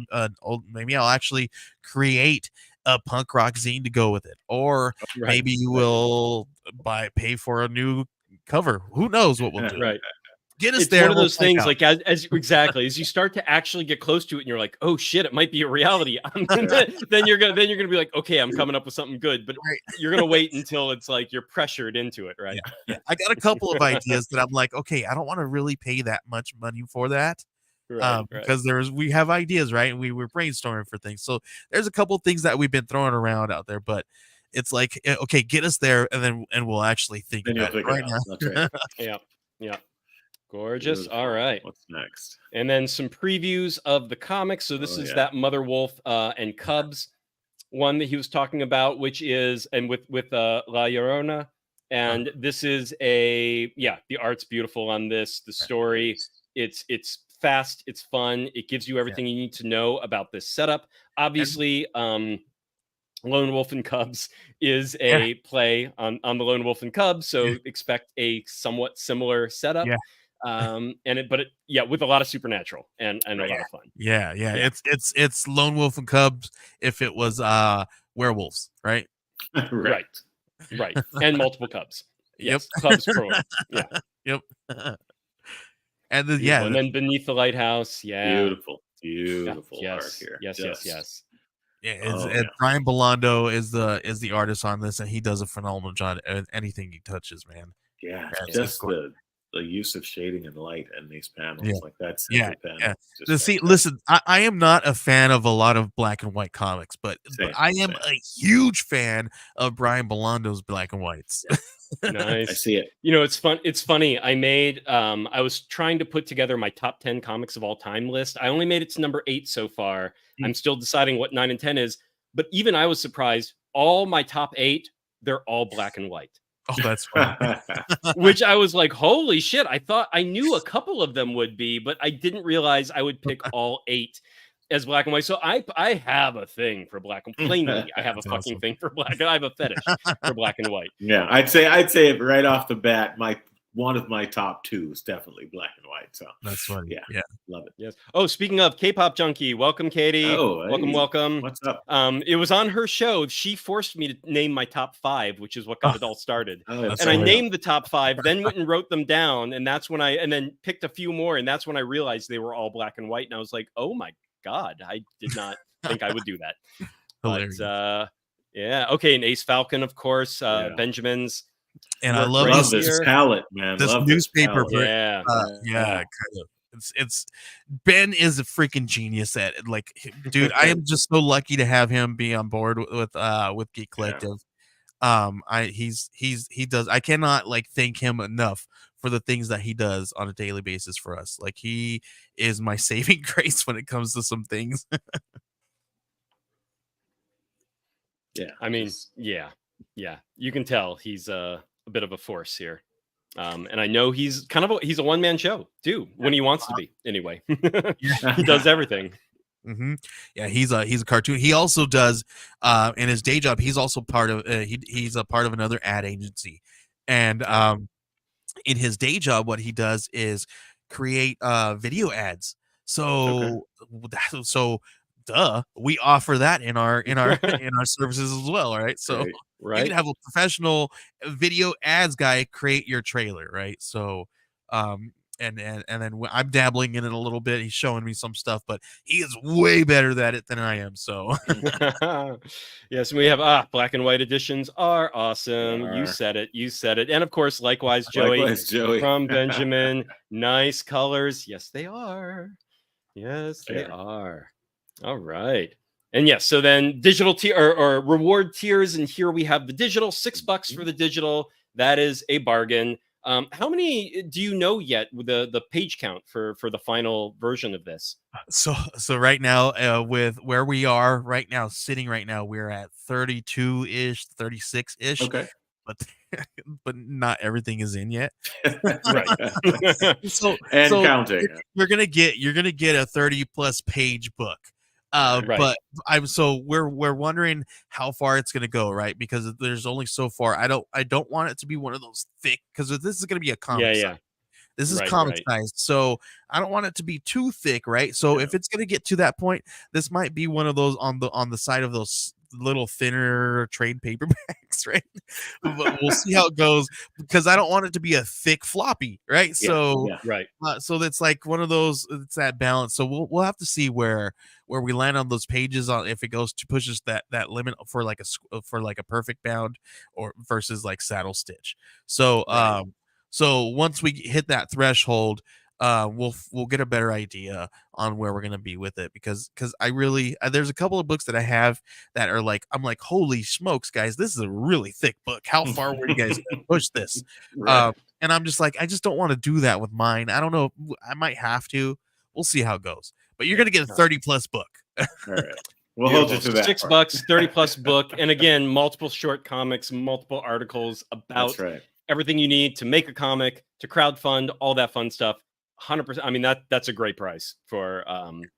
maybe I'll actually create a punk rock zine to go with it, or maybe you will pay for a new cover. Who knows what we'll do? Right. Get us It's there. one of those things, like as you start to actually get close to it, and you're like, oh shit, it might be a reality. then you're gonna be like, okay, I'm coming up with something good, but you're gonna wait until it's like you're pressured into it, right? Yeah. I got a couple of ideas that I'm like, okay, I don't want to really pay that much money for that. Because we have ideas, right? And we were brainstorming for things. So there's a couple of things that we've been throwing around out there, but it's like, okay, get us there, and we'll actually think about it right now. That's right. Yeah. Gorgeous. Beautiful. All right. What's next? And then some previews of the comics. So this is that Mother Wolf and Cubs one that he was talking about, which is, and with La Llorona. And this is the art's beautiful on this. The story, it's fast, it's fun. It gives you everything you need to know about this setup. Obviously, Lone Wolf and Cubs is a play on the Lone Wolf and Cubs, so expect a somewhat similar setup. With a lot of supernatural and a lot of fun. Yeah. It's Lone Wolf and Cubs if it was werewolves, right? Right. And multiple cubs. Yes. Yep. Cubs plural. Yeah. Yep. And then and then Beneath the Lighthouse. Yeah. Beautiful art here. Yes. Yeah, Brian Bellondo is the artist on this, and he does a phenomenal job at anything he touches, man. Yeah, just the use of shading and light in these panels, like that's Listen, I am not a fan of a lot of black and white comics, but I am a huge fan of Brian Bellondo's black and whites. Nice. I see it. You know, it's fun. It's funny. I made. I was trying to put together my top 10 comics of all time list. I only made it to number 8 so far. I'm still deciding what 9 and 10 is. But even I was surprised. All my top 8, they're all black and white. Oh, that's funny. Which I was like, holy shit. I thought I knew a couple of them would be, but I didn't realize I would pick all 8 as black and white. So I have a thing for black and plainly. I have a fucking thing for black. I have a fetish for black and white. Yeah, I'd say right off the bat, one of my top 2 is definitely black and white. So that's funny. Yeah, love it. Yes. Oh, speaking of K-pop junkie, welcome, Katie. Oh, welcome. What's up? It was on her show. She forced me to name my top 5, which is what got it all started. And I named the top 5, then went and wrote them down, and that's when and then picked a few more, and that's when I realized they were all black and white, and I was like, oh my God, I did not think I would do that. Hilarious. But okay, and Ace Falcon, of course, Benjamin's. And I love this palette, man. This newspaper. Yeah. Kind of. It's Ben is a freaking genius at it. Like, dude, I am just so lucky to have him be on board with Geek Collective. He does. I cannot thank him enough for the things that he does on a daily basis for us. Like, he is my saving grace when it comes to some things. I mean, yeah. You can tell he's a bit of a force here. And I know he's he's a one-man show too, when he wants to be anyway. He does everything. Mm-hmm. Yeah, he's a cartoon. He also does in his day job. He's also part of he's a part of another ad agency, and in his day job, what he does is create video ads. So so duh, we offer that in our in our services as well, right? So right. you can have a professional video ads guy create your trailer, right? So and then I'm dabbling in it a little bit. He's showing me some stuff, but he is way better at it than I am. So yes, we have black and white editions are awesome. You said it. And of course, likewise, Joey from Benjamin. Nice colors. Yes, they are. Yes, they are. All right. And yes, so then digital tier or reward tiers, and here we have the digital, $6 for the digital. That is a bargain. How many do you know yet with the page count for the final version of this? So right now, with where we are right now, sitting right now, we're at 32-ish, 36-ish. Okay. But not everything is in yet. Right. so counting. You're gonna get a 30+ page book. Right. But we're wondering how far it's gonna go, right? Because there's only so far. I don't want it to be one of those thick, because this is gonna be a comic size. This is comic sized, so I don't want it to be too thick, right? So if it's gonna get to that point, this might be one of those on the side of those little thinner trade paperbacks, right? But we'll see how it goes, because I don't want it to be a thick floppy, right? So so that's like one of those, it's that balance. So we'll have to see where we land on those pages, on if it goes to pushes that limit for like a perfect bound or versus like saddle stitch. So so once we hit that threshold, we'll get a better idea on where we're gonna be with it, because I really there's a couple of books that I have that are like, I'm like, holy smokes, guys, this is a really thick book. How far were you guys gonna push this? And I'm just like, I just don't want to do that with mine. I don't know. I might have to. We'll see how it goes. But you're gonna get a 30+ book. All right. We'll hold you to that. $6, 30+ book, and again, multiple short comics, multiple articles about everything you need to make a comic, to crowdfund, all that fun stuff. 100%. I mean, that's a great price for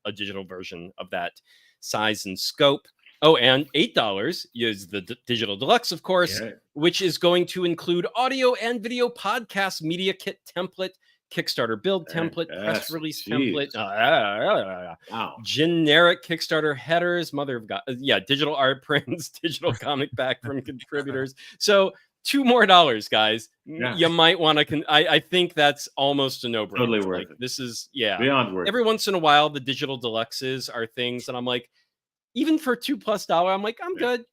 a digital version of that size and scope. Oh, and $8 is the digital deluxe, of course, which is going to include audio and video podcast media kit template, Kickstarter build template, press release template, generic Kickstarter headers, mother of God, digital art prints, digital comic back from contributors. So $2 more, guys. You might want to. I think that's almost a no-brainer. Totally worth it. This is beyond worth. Every once in a while, the digital deluxes are things that I'm like, even for $2+, I'm like, I'm good.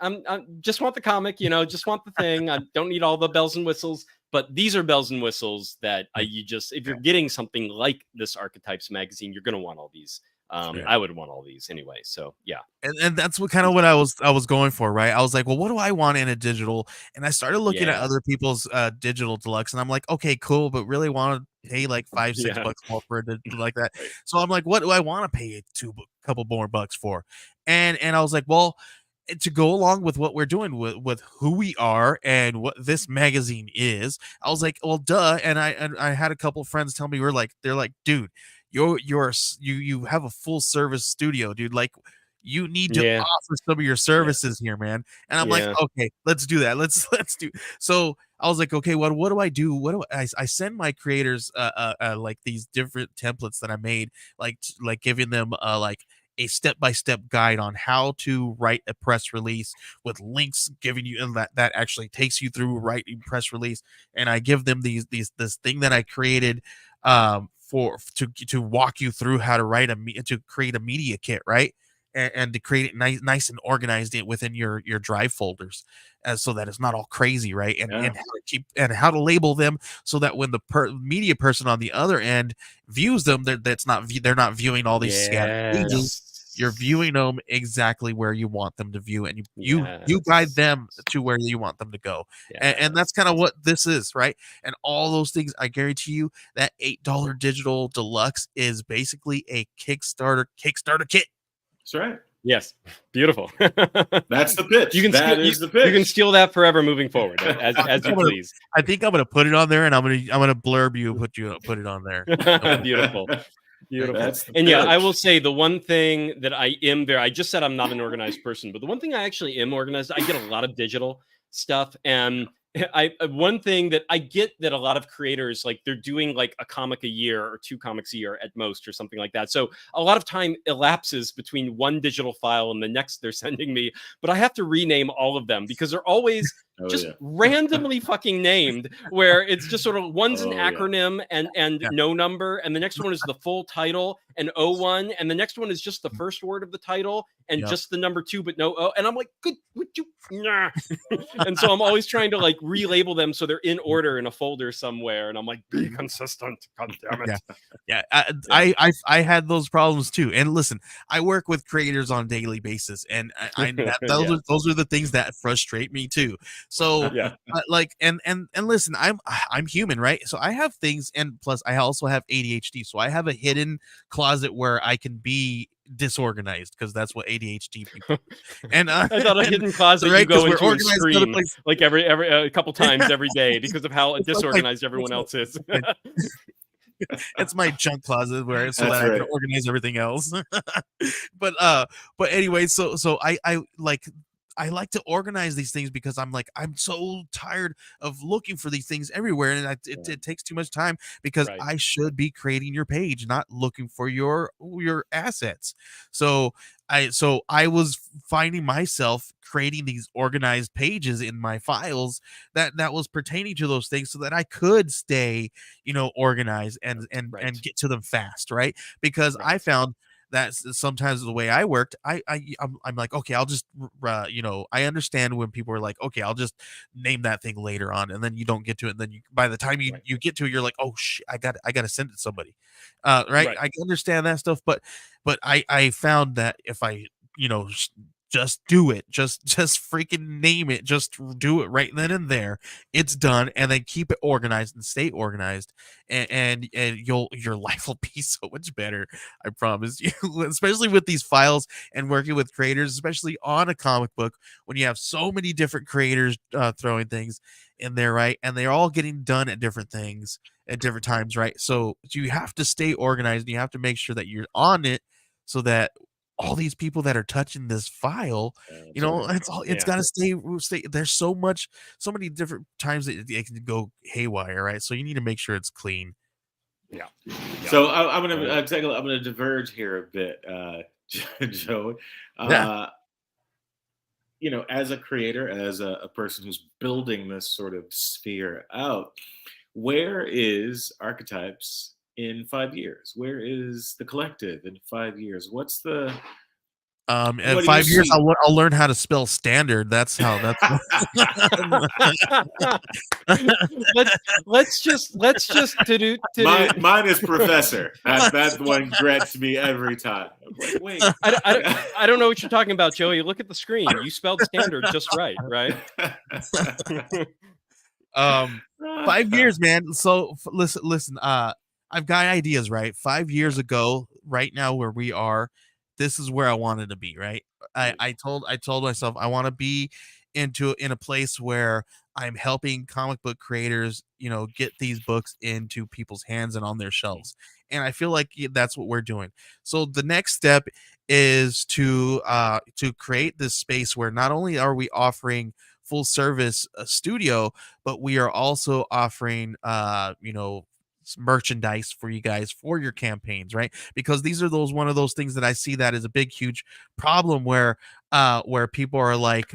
I just want the comic, just want the thing. I don't need all the bells and whistles. But these are bells and whistles that if you're getting something like this Archetypes magazine, you're going to want all these. I would want all these anyway. So and that's what I was going for, right? I was like, well, what do I want in a digital? And I started looking at other people's digital deluxe, and I'm like, okay, cool, but really want to pay like $5-6 more for it like that. So I'm like, what do I want to pay a couple more bucks for? And I was like, well, to go along with what we're doing with who we are and what this magazine is, I was like, well, duh. And I had a couple of friends tell me, they're like, dude, you have a full service studio, dude. Like, you need to offer some of your services here, man. And I'm like, okay, let's do that. Let's do. So I was like, okay, what do I do? I send my creators like these different templates that I made, like giving them like a step-by-step guide on how to write a press release with links giving you, and that actually takes you through writing press release. And I give them this thing that I created to walk you through how to create a media kit, right? And to create it nice and organized it within your drive folders, so that it's not all crazy, right? And how to label them so that when the media person on the other end views them, they're not viewing all these scattered pages. You're viewing them exactly where you want them to view, and you guide them to where you want them to go. And that's kind of what this is, right? And all those things, I guarantee you that $8 digital deluxe is basically a Kickstarter kit. That's right. Yes, beautiful. That's the pitch. You can steal that forever moving forward, as you please. I think I'm gonna put it on there, and I'm gonna blurb you, put it on there. Beautiful. And yeah, I will say the one thing that I just said I'm not an organized person, but the one thing I actually am organized, I get a lot of digital stuff, and one thing that I get that a lot of creators, like, they're doing like a comic a year or 2 comics a year at most or something like that. So a lot of time elapses between one digital file and the next they're sending me, but I have to rename all of them because they're always randomly fucking named, where it's just sort of one's an acronym and no number, and the next one is the full title and 01, and the next one is just the first word of the title and just the number 2 but no O, and I'm like, good, would you nah. And so I'm always trying to like relabel them so they're in order in a folder somewhere, and I'm like, be consistent, god damn it. I had those problems too. And listen, I work with creators on a daily basis, and those are the things that frustrate me too. So like, and listen, I'm human, right? So I have things, and plus I also have ADHD, so I have a hidden closet where I can be disorganized, because that's what ADHD people. And I thought a hidden closet you go into and scream like every a couple times every day because of how disorganized everyone else is. It's my junk closet where I can organize everything else. but anyway, so I like to organize these things because I'm so tired of looking for these things everywhere, and it takes too much time, because I should be creating your page, not looking for your assets. So I was finding myself creating these organized pages in my files that was pertaining to those things, so that I could stay, organized and get to them fast, right? Because I found that's sometimes the way I worked. I'm like, okay, I'll just, I understand when people are like, okay, I'll just name that thing later on, and then you don't get to it. And then by the time you get to it, you're like, oh shit, I got to send it to somebody. Right. I understand that stuff, but I found that if I, just do it, just freaking name it, just do it right then and there, it's done, and then keep it organized and stay organized, and your life will be so much better, I promise you. Especially with these files and working with creators, especially on a comic book, when you have so many different creators throwing things in there, right? And they're all getting done at different things at different times, right? So you have to stay organized, and you have to make sure that you're on it, so that all these people that are touching this file, it's got to stay. There's so many different times that it can go haywire, right? So you need to make sure it's clean. Yeah. So I'm gonna diverge here a bit, Joe. As a creator, as a person who's building this sort of sphere out, where is Archetypes in 5 years? Where is the collective in 5 years? What's the in 5 years I'll learn how to spell standard. That's how let's just mine is professor. That one grets me every time. I'm like, wait. I don't know what you're talking about, Joey. Look at the screen. You spelled standard just right? 5 years, man. So listen, I've got ideas, right? 5 years ago, right now where we are, this is where I wanted to be, right? I told myself I want to be in a place where I'm helping comic book creators, get these books into people's hands and on their shelves. And I feel like that's what we're doing. So the next step is to create this space where not only are we offering full service studio, but we are also offering merchandise for you guys for your campaigns, right? Because these are one of those things that I see that is a big huge problem where people are like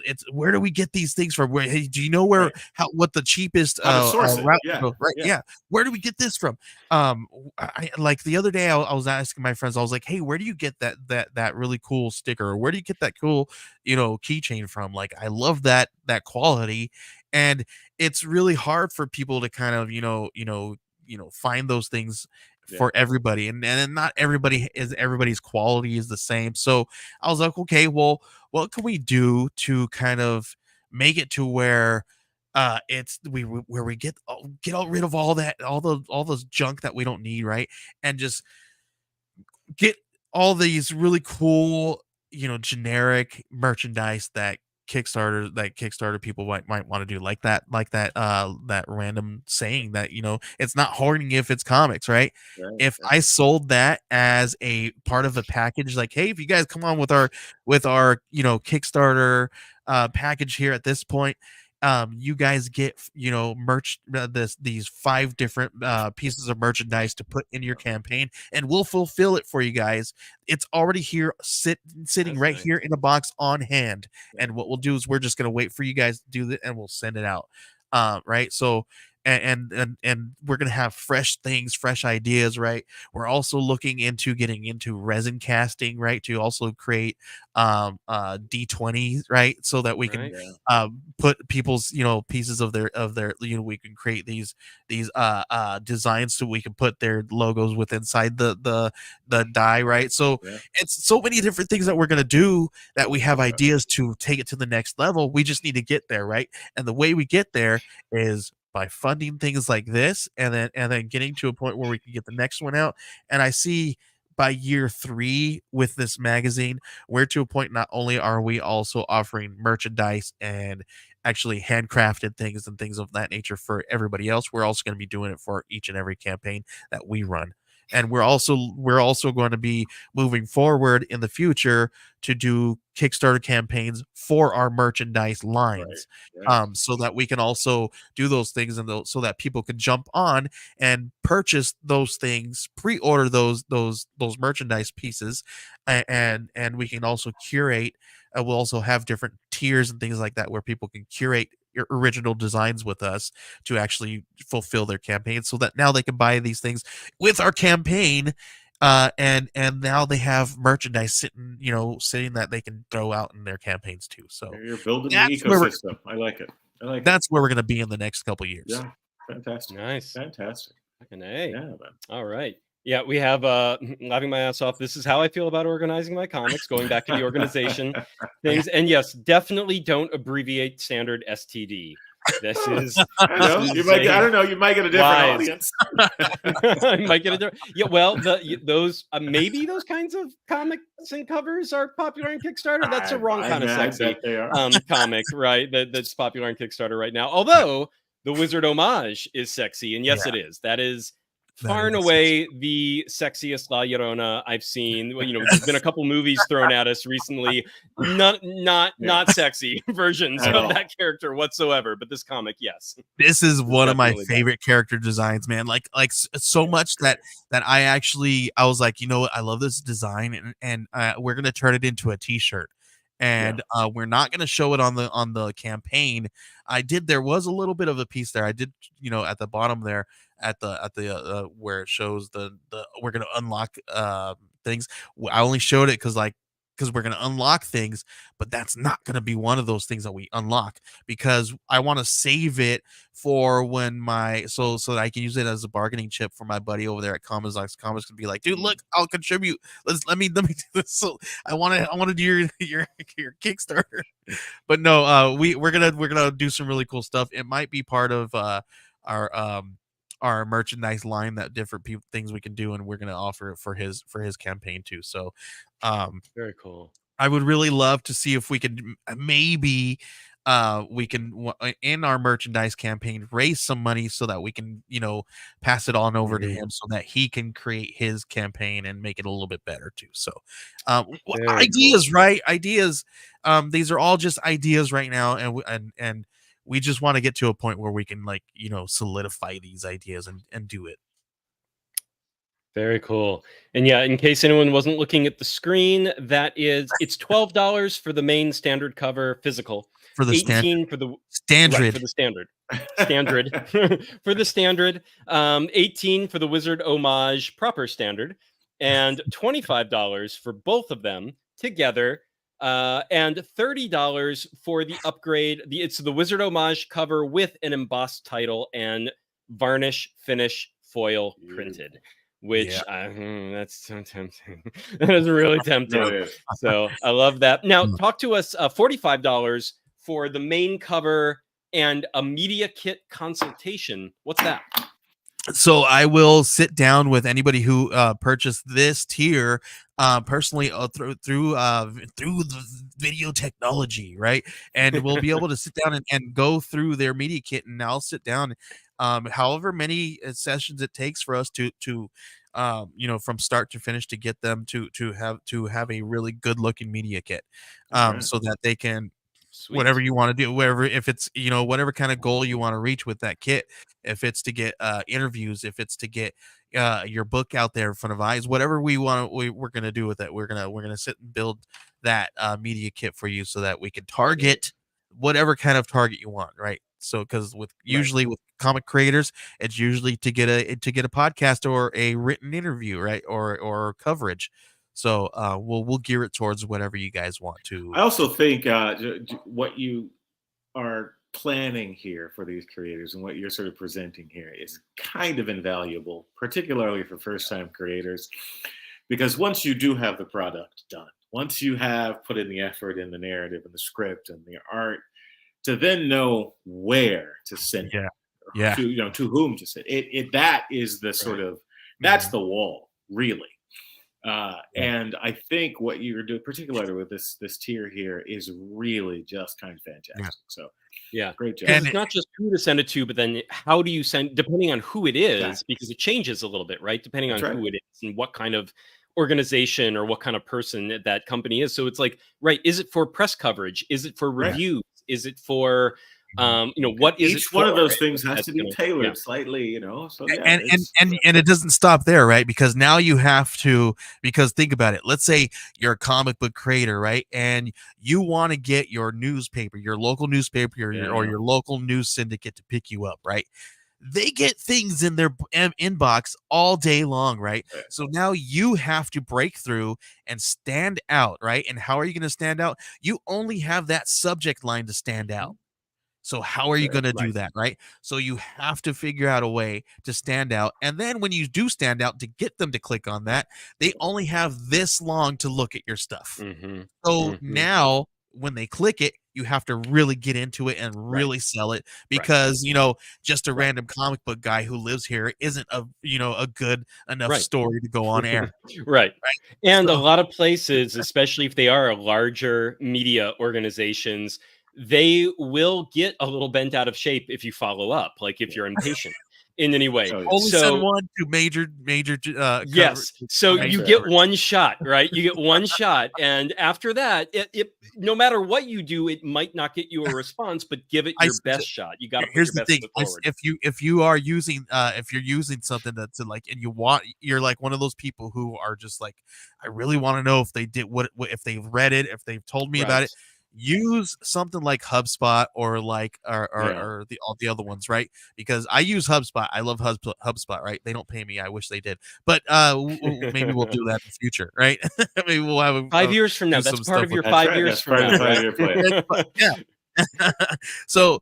it's where do we get these things from? Where, hey, do you know where what the cheapest route right? Yeah. Where do we get this from? I like the other day I was asking my friends, I was like, hey, where do you get that really cool sticker, or where do you get that cool keychain from? Like, I love that quality, and it's really hard for people to kind of find those things for everybody, and not everybody's quality is the same. So I was like, okay, well, what can we do to kind of make it to where where we get rid of all those junk that we don't need, right? And just get all these really cool, generic merchandise that Kickstarter people might want to do, like that random saying that, it's not hoarding if it's comics, right? Right. If I sold that as a part of a package, like, hey, if you guys come on with our Kickstarter package here at this point, you guys get merch, these 5 different pieces of merchandise to put in your campaign, and we'll fulfill it for you guys. It's already here, sitting That's right nice. here in a box on hand. Yeah. And what we'll do is we're just going to wait for you guys to do it, and we'll send it out. Right. So and we're gonna have fresh things, fresh ideas, right? We're also looking into getting into resin casting, right, to also create D20s, right, so that we can Right. put people's pieces of their we can create these designs so we can put their logos with inside the die, right? So Yeah. it's so many different things that we're gonna do, that we have ideas to take it to the next level. We just need to get there, right? And the way we get there is by funding things like this, and then getting to a point where we can get the next one out. And I see by year 3 with this magazine, we're to a point, not only are we also offering merchandise and actually handcrafted things and things of that nature for everybody else, we're also going to be doing it for each and every campaign that we run. And we're also going to be moving forward in the future to do Kickstarter campaigns for our merchandise lines, Right. so that we can also do those things, and so that people can jump on and purchase those things, pre-order those merchandise pieces, and we can also curate. We'll also have different tiers and things like that, where people can curate your original designs with us to actually fulfill their campaign, so that now they can buy these things with our campaign, and now they have merchandise sitting that they can throw out in their campaigns too. So You're building the that's where ecosystem. I like it. that's where we're going to be in the next couple years. Yeah. Fantastic. Nice. Fantastic. Fucking A. Yeah, man. All right. Yeah, we have laughing my ass off. This is how I feel about organizing my comics, going back to the organization things. And yes, definitely don't abbreviate standard STD. This is you might get, I don't know, you might get a different audience. I might get a different. Yeah, well, those maybe those kinds of comics and covers are popular in Kickstarter. That's a wrong kind of sexy comic, right? That's popular in Kickstarter right now. Although the Wizard homage is sexy, and yes, it is. That is far and away the sexiest La Llorona I've seen. Well, there's been a couple movies thrown at us recently, not sexy versions of that character whatsoever. But this comic, yes, this is one of my favorite character designs, man. Like so much that I was like, you know what, I love this design, and we're gonna turn it into a T-shirt. And we're not going to show it on the campaign. There was a little bit of a piece there. I did, at the bottom there, at the where it shows the we're going to unlock things. I only showed it because we're going to unlock things, but that's not going to be one of those things that we unlock, because I want to save it for when so that I can use it as a bargaining chip for my buddy over there at Camazotz Comics, and be like, dude, look, I'll contribute. Let me do this. So I want to do your Kickstarter. But no, we're gonna do some really cool stuff. It might be part of our merchandise line, that different things we can do, and we're gonna offer it for his campaign too. So very cool. I would really love to see if we could maybe we can, in our merchandise campaign, raise some money so that we can pass it on over to him, so that he can create his campaign and make it a little bit better too. So ideas, cool. Right? Ideas. These are all just ideas right now, and we just want to get to a point where we can solidify these ideas and do it. Very cool. And yeah, in case anyone wasn't looking at the screen, it's $12 for the main standard cover physical. For the 18 for the standard. Right, for the standard. For the standard. 18 for the Wizard homage proper standard, and $25 for both of them together. And $30 for the upgrade. It's the Wizard homage cover with an embossed title and varnish finish foil printed. Which that's so tempting. That is really tempting. So I love that. Now talk to us. $45 for the main cover and a media kit consultation. What's that? So I will sit down with anybody who purchased this tier personally through the video technology, right? And we'll be able to sit down and go through their media kit, and I'll sit down however many sessions it takes for us to from start to finish to get them to have a really good looking media kit, Right. so that they can Sweet. whatever you want to do, wherever, if it's whatever kind of goal you want to reach with that kit, if it's to get interviews, if it's to get your book out there in front of eyes, whatever we're gonna do with it, we're gonna sit and build that media kit for you so that we can target whatever kind of target you want, right? So because usually with comic creators, it's usually to get a podcast or a written interview, right, or coverage. So we'll gear it towards whatever you guys want to. I also think what you are planning here for these creators and what you're sort of presenting here is kind of invaluable, particularly for first-time creators, because once you do have the product done, once you have put in the effort in the narrative and the script and the art, to then know where to send it, to whom to send it, that is the sort of, that's the wall, really. And I think what you're doing, particularly with this tier here, is really just kind of fantastic. So great job. And it's not just who to send it to, but then how do you send, depending on who it is, because it changes a little bit, right? Depending on who it is and what kind of organization or what kind of person that company is. So it's like, right, is it for press coverage? Is it for reviews? Is it for what is each one of those things has to be tailored slightly, so and it doesn't stop there, right? Because now you have to, because think about it, let's say you're a comic book creator, right, and you want to get your newspaper, your local newspaper, or your local news syndicate to pick you up, right? They get things in their inbox all day long, right? So now you have to break through and stand out, right? And how are you going to stand out? You only have that subject line to stand out. So how are you going to do that, right? So you have to figure out a way to stand out. And then when you do stand out, to get them to click on that, they only have this long to look at your stuff. So now when they click it, you have to really get into it and really sell it, because just a random comic book guy who lives here isn't a good enough story to go on air. Right. And a lot of places, especially if they are larger media organizations, they will get a little bent out of shape if you follow up, like if you're impatient in any way. Only send one to major yes. So you get one shot, right? You get one shot, and after that, it no matter what you do, it might not get you a response, but give it your best shot. You got to. Here's the thing: if you are using if you're using something that's like, and you're like one of those people who are just like, I really want to know if they did what if they've read it, if they've told me about it. Use something like HubSpot or like or the other ones, right? Because I use HubSpot. I love HubSpot, right? They don't pay me. I wish they did, but maybe we'll do that in the future, right? Maybe we'll have 5 years from now. That's part of your 5 years from now. 5-year plan. So,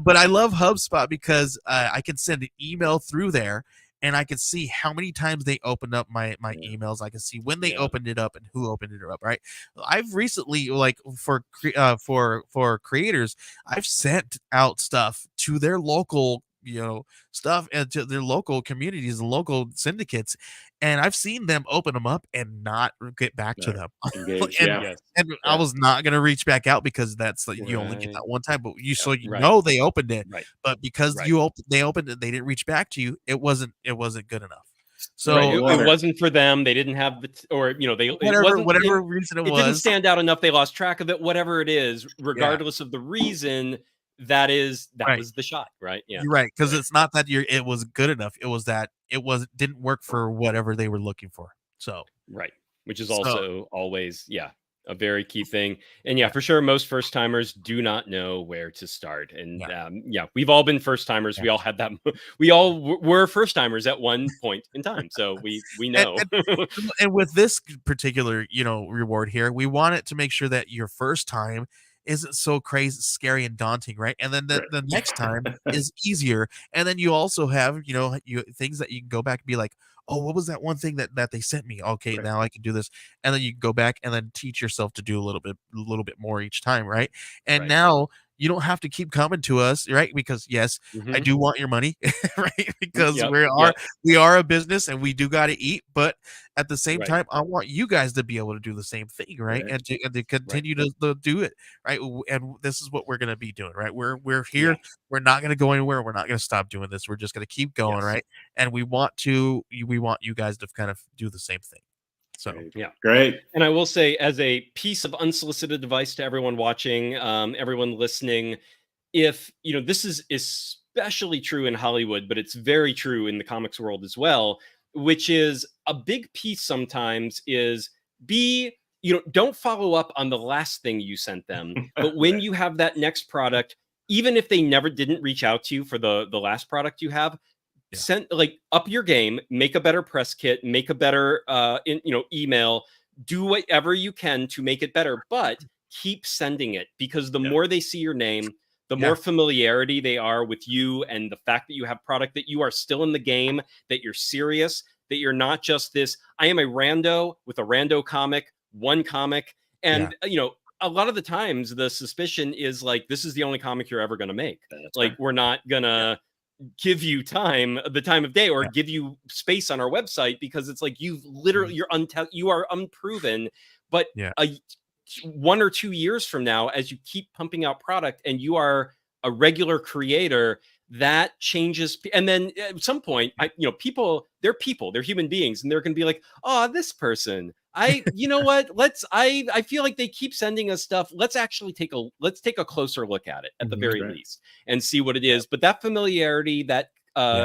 but I love HubSpot because I can send an email through there, and I can see how many times they opened up my emails. I can see when they opened it up and who opened it up, right? I've recently, like for creators, I've sent out stuff to their local stuff and to their local communities and local syndicates, and I've seen them open them up and not get back to them. And I was not going to reach back out because that's like you only get that one time, but they opened it, but because they opened it, they didn't reach back to you. It wasn't good enough. So it wasn't for them. They didn't have whatever reason it was. It didn't stand out enough. They lost track of it. Whatever it is, regardless of the reason. That was the shot, right? Yeah, you're right, because it's not that it was good enough. It was that it didn't work for whatever they were looking for. So which is also always a very key thing. And for sure, most first timers do not know where to start. And we've all been first timers. We all had that. We all were first timers at one point in time. So we know. And with this particular reward here, we want it to make sure that your first time isn't so crazy, scary, and daunting, right? And then the next time is easier. And then you also have, things that you can go back and be like, oh, what was that one thing that they sent me? Okay, now I can do this. And then you go back and then teach yourself to do a little bit more each time, right? And now you don't have to keep coming to us, right? Because yes, I do want your money, right? Because we are a business and we do got to eat, but at the same time, I want you guys to be able to do the same thing, right? And to continue to do it, right? And this is what we're going to be doing, right? We're here. We're not going to go anywhere. We're not going to stop doing this. We're just going to keep going, right? And we want you guys to kind of do the same thing. So great. And I will say, as a piece of unsolicited advice to everyone watching, everyone listening, if this is especially true in Hollywood, but it's very true in the comics world as well, which is a big piece sometimes is don't follow up on the last thing you sent them, but when you have that next product, even if they didn't reach out to you for the last product you have, send up your game, make a better press kit, make a better email, do whatever you can to make it better, but keep sending it, because the more they see your name, the more familiarity they are with you, and the fact that you have product, that you are still in the game, that you're serious, that you're not just this, I am a rando with a rando comic, one comic. And, a lot of the times the suspicion is this is the only comic you're ever going to make. We're not going to give you the time of day, or give you space on our website, because it's you've literally, you are unproven. But 1 or 2 years from now, as you keep pumping out product and you are a regular creator, that changes. And then at some point, they're human beings, and they're going to be like, oh, this person, you know what, I feel like they keep sending us stuff. Let's actually take a closer look at it at the very least, and see what it is. But that familiarity, that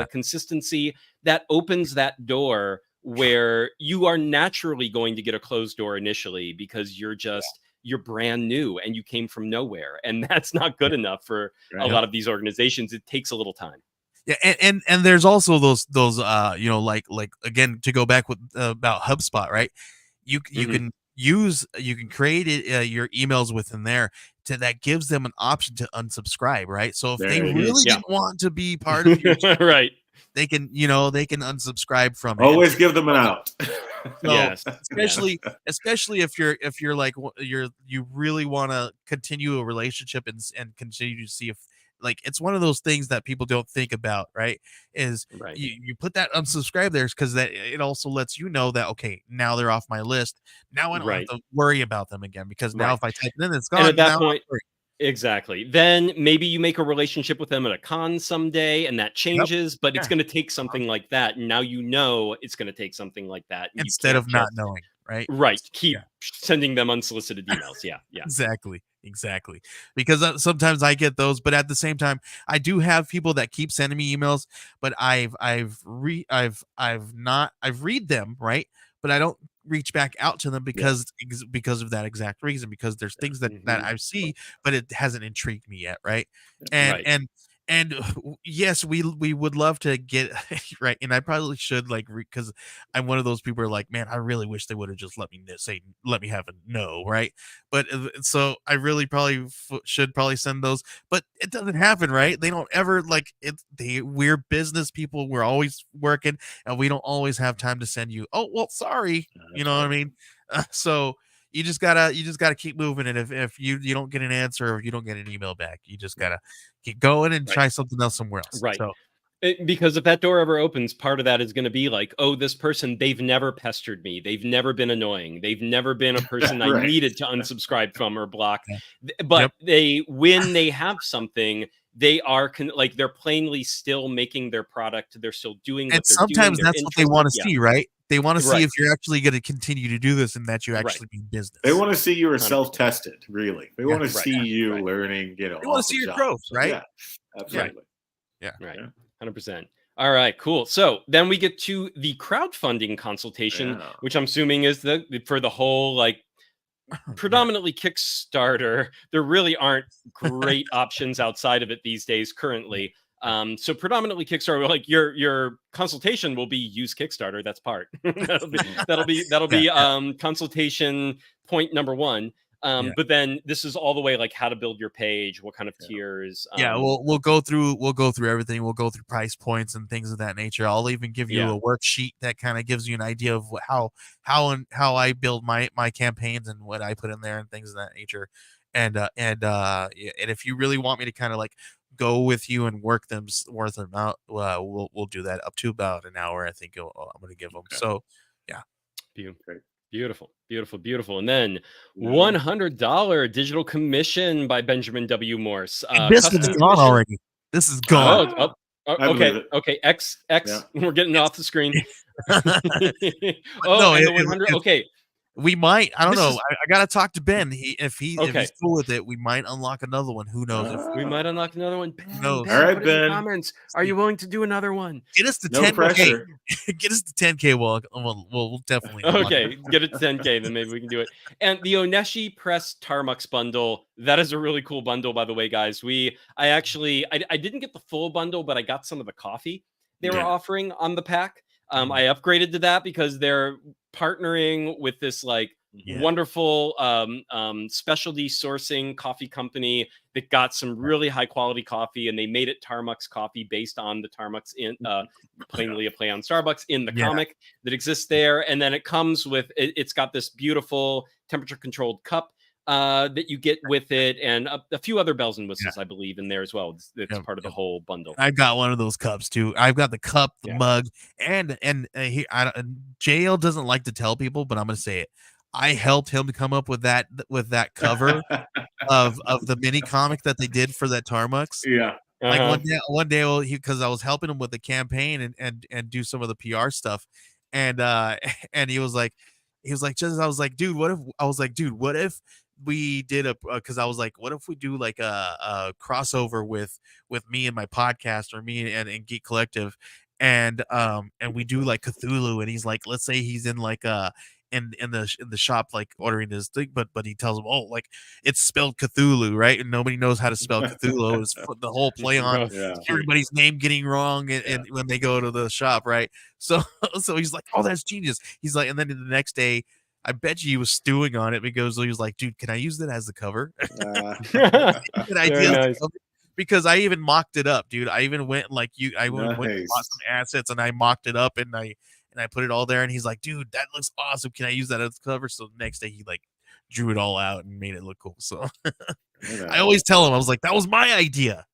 consistency, that opens that door where you are naturally going to get a closed door initially, because you're brand new and you came from nowhere, and that's not good enough for a lot of these organizations. It takes a little time. Yeah, and there's also those again, to go back with about HubSpot, right? You can create your emails within there that gives them an option to unsubscribe, right? So if they really didn't want to be part of your right, they can unsubscribe from it. Always give them an out. So, especially if you're like you really want to continue a relationship and continue to see if it's one of those things that people don't think about, right? Is you put that unsubscribe there, because that it also lets you know that, okay, now they're off my list. Now I don't have to worry about them again, because now if I type it in, it's gone. And at that point, exactly. Then maybe you make a relationship with them at a con someday, and that changes, but it's going to take something like that. And now it's going to take something like that. Instead of not knowing, right? Right. Keep sending them unsolicited emails. Yeah. Exactly. Because sometimes I get those, but at the same time, I do have people that keep sending me emails, but I've read them, right? But I don't reach back out to them because of that exact reason, because there's things that I see, but it hasn't intrigued me yet, right? And yes, we would love to get right, and I probably should because I'm one of those people who are like, man, I really wish they would have just let me have a no, right? But so I really probably should send those, but it doesn't happen, right? They don't ever we're business people, we're always working, and we don't always have time to send you. Oh well, sorry, you know what I mean? So you just gotta keep moving, and if you don't get an answer, or if you don't get an email back, you just gotta keep going and try something else somewhere else. Right. So, because if that door ever opens, part of that is going to be oh, this person, they've never pestered me, they've never been annoying, they've never been a person I needed to unsubscribe from or block. But when they have something, they are they're plainly still making their product, they're still doing what they're doing. Sometimes that's what they want to see, right? They want to see if you're actually going to continue to do this, and that you actually mean business. They want to see you are self-tested, really. They want to see you learning, They want to see your growth, right? Yeah, absolutely. Yeah. Right. 100%. All right, cool. So then we get to the crowdfunding consultation, which I'm assuming is for the whole predominantly Kickstarter. There really aren't great options outside of it these days currently. So predominantly Kickstarter, your consultation will be use Kickstarter. That's part. that'll be consultation point number 1. But then this is all the way how to build your page, what kind of tiers. We'll go through everything. We'll go through price points and things of that nature. I'll even give you a worksheet that kind of gives you an idea of how I build my campaigns and what I put in there and things of that nature. and if you really want me to kind of like go with you and work them out, we'll do that up to about an hour. I think I'm going to give them. Okay. So yeah. Beautiful. And then $100 digital commission by Benjamin W. Morse. This is gone already. This is gone. Okay. X. Yeah. We're getting off the screen. The 100. Okay. We might. I don't know. I gotta talk to Ben. If he's cool with it, we might unlock another one. Who knows? We might unlock another one. Ben, all right, Ben. Comments. Are you willing to do another one? Get us to 10K. Get us to 10K. We'll definitely. Okay, get it to 10K, then maybe we can do it. And the Oneshi Press Tarmux bundle. That is a really cool bundle, by the way, guys. I didn't get the full bundle, but I got some of the coffee they were offering on the pack. I upgraded to that because they're partnering with this wonderful specialty sourcing coffee company that got some really high quality coffee, and they made it Tarmux coffee based on the Tarmux in plainly a play on Starbucks in the comic that exists there. And then it comes with it's got this beautiful temperature controlled cup that you get with it, and a few other bells and whistles, I believe, in there as well. It's part of the whole bundle. I've got one of those cups too. I've got the cup, the mug, and JL doesn't like to tell people, but I'm gonna say it. I helped him to come up with that cover of the mini comic that they did for that Tarmux. Yeah. Like one day, because I was helping him with the campaign and do some of the PR stuff, and he was like, I was like, dude, what if we did because I was like, what if we do like a crossover with me and my podcast, or me and Geek Collective, and we do like Cthulhu, and he's like, let's say he's in like in the shop like ordering his thing, but he tells him, oh, like it's spelled Cthulhu, right? And nobody knows how to spell Cthulhu. It's the whole play on everybody's name getting wrong and when they go to the shop, right? So he's like, oh, that's genius. He's like, and then the next day, I bet you he was stewing on it because he was like, dude, can I use that as the cover? Good idea. Nice. Because I even mocked it up, dude. I even went went and bought some assets, and I mocked it up, and I put it all there, and he's like, dude, that looks awesome. Can I use that as the cover? So the next day he like drew it all out and made it look cool. So I always tell him, I was like, that was my idea.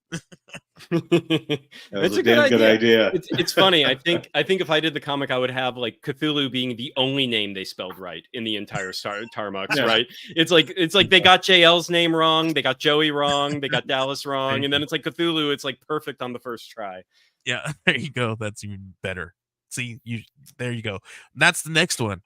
It's a damn good idea. It's funny. I think if I did the comic, I would have like Cthulhu being the only name they spelled right in the entire Tarmux, right? It's like they got JL's name wrong, they got Joey wrong, they got Dallas wrong, and then it's like Cthulhu, it's like perfect on the first try. Yeah, there you go. That's even better. See, there you go. That's the next one.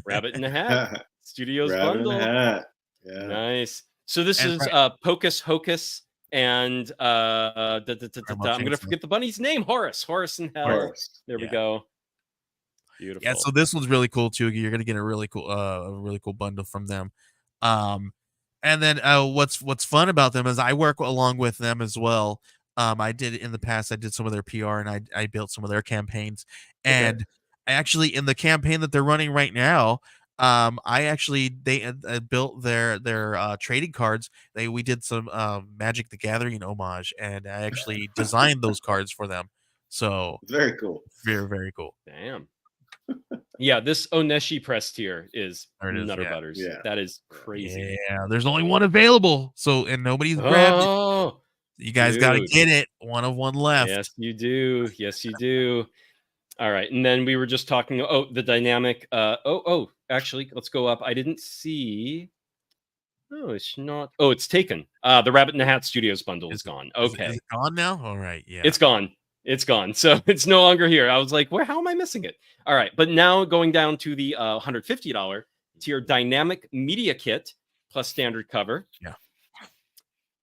Rabbit in a Hat Studios Rabbit bundle. In a Hat. Yeah. Nice. So this is Pocus Hocus and I'm gonna forget the bunny's name. Horus In Hell. There we go. Beautiful. Yeah, so this one's really cool too. You're gonna get a really cool bundle from them. And then what's fun about them is I work along with them as well. I did in the past. I did some of their PR, and I built some of their campaigns. And I actually, in the campaign that they're running right now, they built their trading cards. We did some Magic the Gathering homage, and I actually designed those cards for them. So very cool, very, very cool. Damn. Yeah, this Oneshi Press tier is Nutter Butters. Yeah. That is crazy. Yeah, there's only one available, and nobody's grabbed it. You guys got to get it. One of one left. Yes, you do. Yes, you do. All right. And then we were just talking. Oh, the dynamic. Actually, let's go up. I didn't see. No, it's not. Oh, it's taken. The Rabbit in the Hat Studios bundle is gone. Okay. Is it gone now? All right. Yeah. It's gone. It's gone. So it's no longer here. I was like, how am I missing it? All right. But now going down to the $150 tier dynamic media kit plus standard cover. Yeah.